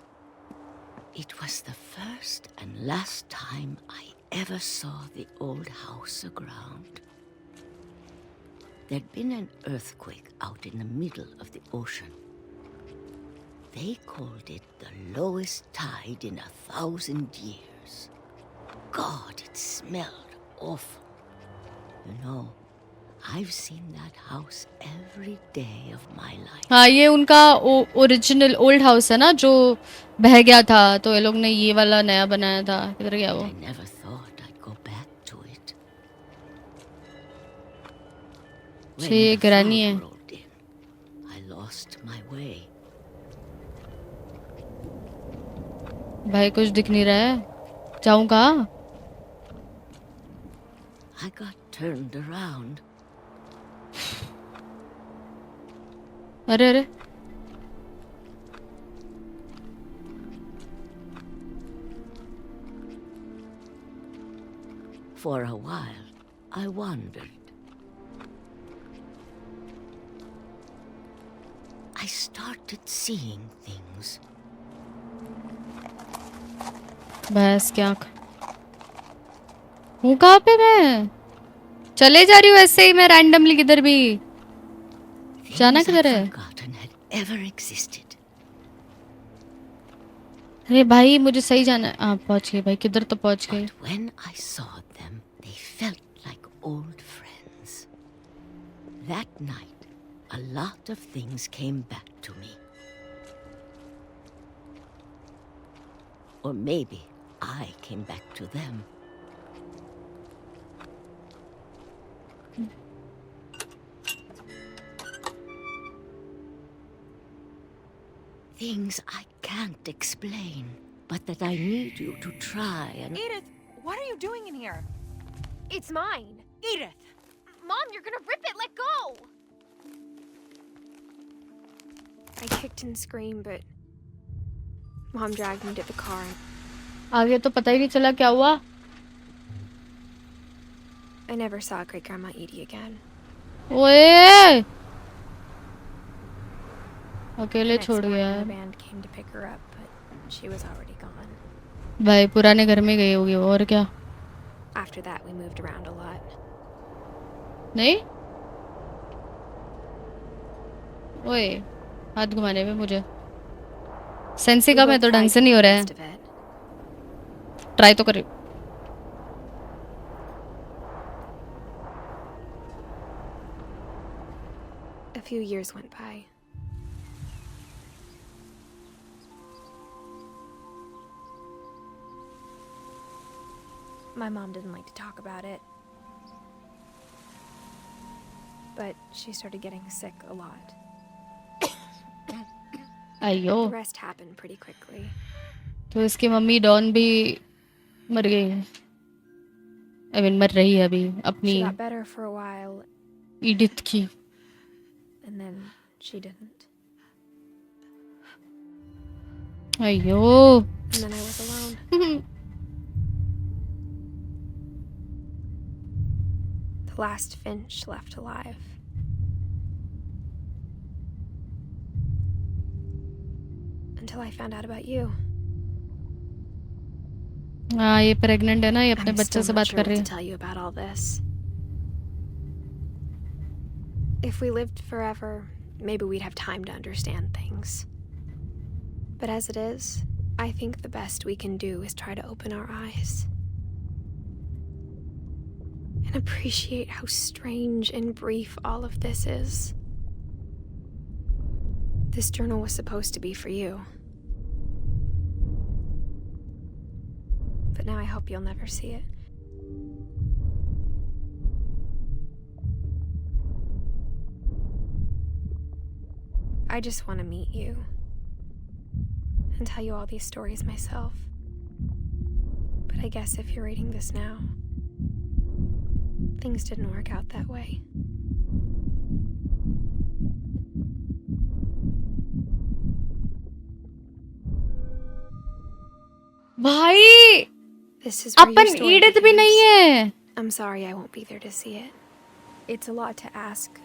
S16: It was the first and last time I ever saw the old house aground. There'd been an earthquake out in the middle of the ocean. They called it the lowest tide in 1,000 years. God, it smelled awful. You know, I've seen that house every day of my life.
S1: हाँ ये उनका original old house है ना जो बह गया था तो ये लोग ने ये वाला नया बनाया था. किधर गया वो?
S16: I never thought I'd go back to it.
S1: ये ग्रैनी है.
S16: I lost my way.
S1: भाई कुछ दिख नहीं रहा है. जाऊँ कहाँ?
S16: I got turned around.
S1: अरे अरे.
S16: For a while, I wandered. started seeing things.
S1: बस क्या हूँ कहाँ पे मैं चले जा रही हूँ ऐसे ही मैं रैंडमली किधर भी जाना
S16: Things
S1: किधर
S16: I'd
S1: है
S16: forgotten had ever existed.
S1: अरे भाई मुझे सही जाना है पहुंच गए भाई किधर तो पहुंच गए
S16: But when I saw them, they felt like old friends. That night, a lot of things came back to me. Or maybe I came back to them. Things I can't explain, but that I need you to try and...
S17: Edith, what are you doing in here?
S2: It's mine.
S17: Edith!
S2: Mom, you're gonna rip it. Let go. I kicked and screamed, but Mom dragged me to the car.
S1: आगे तो पता ही नहीं चला क्या हुआ
S2: I never saw Great Grandma Edie again.
S1: ओए अकेले
S2: Next
S1: छोड़
S2: morning,
S1: गया
S2: the
S1: है
S2: band came to pick her up, but she was already gone.
S1: भाई पुराने घर में गई होगी वो और क्या
S2: After that, we moved around a lot.
S1: नहीं ओए हाथ घुमाने में मुझे सेंसी का मैं तो ढंग से नहीं हो रहा है ट्राई तो करे
S2: A few years went by. My mom didn't like to talk about it. But she started getting sick a lot.
S1: अयो
S2: The rest happened pretty quickly.
S1: तो इसकी मम्मी डॉन भी मर गई आई मीन मर रही है अभी अपनी
S2: She got better for a while,
S1: Edith की
S2: and then she didn't.
S1: अयो
S2: And then I was alone. The last Finch left alive. Until I found out about you.
S1: हाँ ये प्रेग्नेंट है ना ये अपने
S2: I'm
S1: बच्चे
S2: still
S1: से
S2: not
S1: बात
S2: sure
S1: कर
S2: what
S1: रही
S2: to
S1: है
S2: tell you about all this. If we lived forever, maybe we'd have time to understand things. But as it is, I think the best we can do is try to open our eyes. And appreciate how strange and brief all of this is. This journal was supposed to be for you. But now I hope you'll never see it. I just want to meet you and tell you all these stories myself. But I guess if you're reading this now, things didn't work out that way.
S1: भाई
S2: This is where your
S1: upon
S2: story
S1: Edith भी नहीं
S2: begins.
S1: है
S2: I'm sorry I won't be there to see it. It's a lot to ask,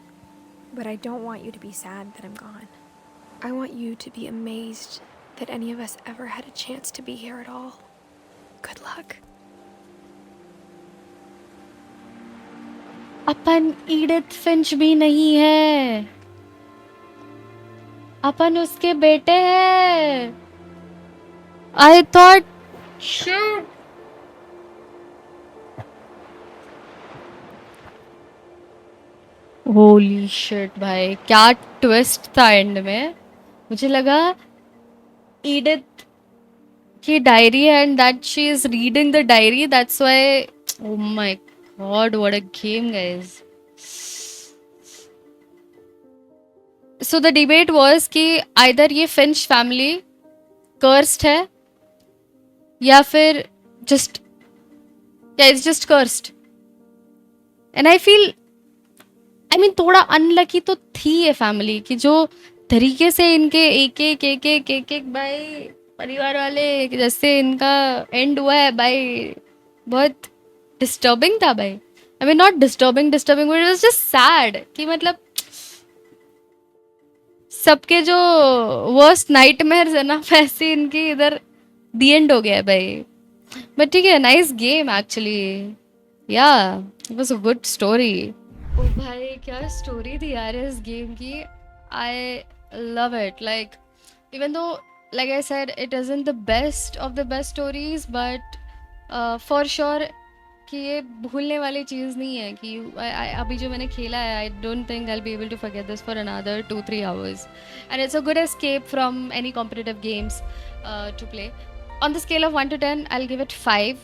S2: but I don't want you to be sad that I'm gone. I want you to be amazed that any of us ever had a chance to be here at all. Good luck.
S1: Upon Edith Finch भी नहीं है अपन उसके बेटे हैं I thought shit holy shit भाई क्या twist था and में मुझे लगा ईडिथ की डायरी है and that she is reading the diary that's why oh my God what a game guys so the debate was कि आइदर ये फिंच फैमिली कर्स्ड है या फिर जस्ट या it's just cursed and I feel I mean थोड़ा unlucky तो थी ये फैमिली कि जो तरीके से इनके एक भाई परिवार वाले जैसे इनका एंड हुआ है भाई बहुत डिस्टर्बिंग था भाई I mean not disturbing but it was just sad कि मतलब सबके जो वर्स्ट नाइटमेयर्स है ना वैसे इनकी इधर दी एंड हो गया है भाई. बट ठीक है, nice game actually. Yeah it was a good story. ओ भाई क्या स्टोरी थी यार इस गेम की. I love it. Like even though like I said, it isn't the best of the best stories, but for sure कि ये भूलने वाली चीज़ नहीं है कि अभी जो मैंने खेला है, I don't think I will be able to forget this for another 2-3 hours. And it's a good escape from any competitive games to play. On the scale of 1 to 10 I will give it 5,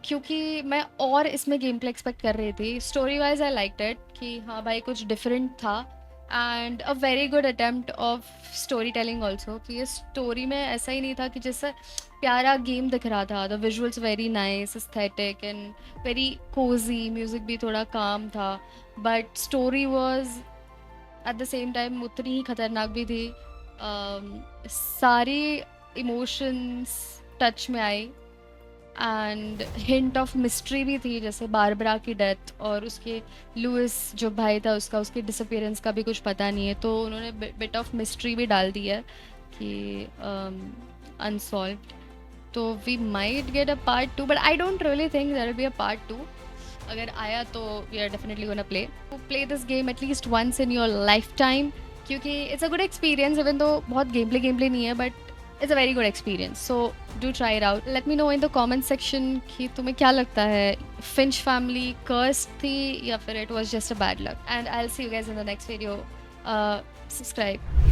S1: क्योंकि मैं और इसमें game play expect कर रही थी. Story wise I liked it कि हाँ भाई कुछ डिफरेंट था. And a very good attempt of story telling also, कि ये स्टोरी में ऐसा ही नहीं था कि जैसे प्यारा गेम दिख रहा था. The visuals very nice, aesthetic and very Cozi. Music भी थोड़ा काम था, but story was at the same time उतनी ही खतरनाक भी थी. सारी इमोशंस टच में आई. एंड हिंट ऑफ मिस्ट्री भी थी, जैसे बारबरा की डेथ और उसके लुइस जो भाई था उसका, उसके डिसअपियरेंस का भी कुछ पता नहीं है. तो उन्होंने बिट ऑफ मिस्ट्री भी डाल दी है कि अनसॉल्व्ड. तो we might get a part 2, but I don't really think there will be a part 2. अगर आया तो we are definitely gonna play this game at least once in your lifetime, क्योंकि it's a good experience. Even though बहुत game play नहीं है, but it's a very good experience. So do try it out. Let me know in the comment section कि तुम्हें क्या लगता है, Finch family cursed थी या फिर it was just a bad luck. And I'll see you guys in the next video. Subscribe.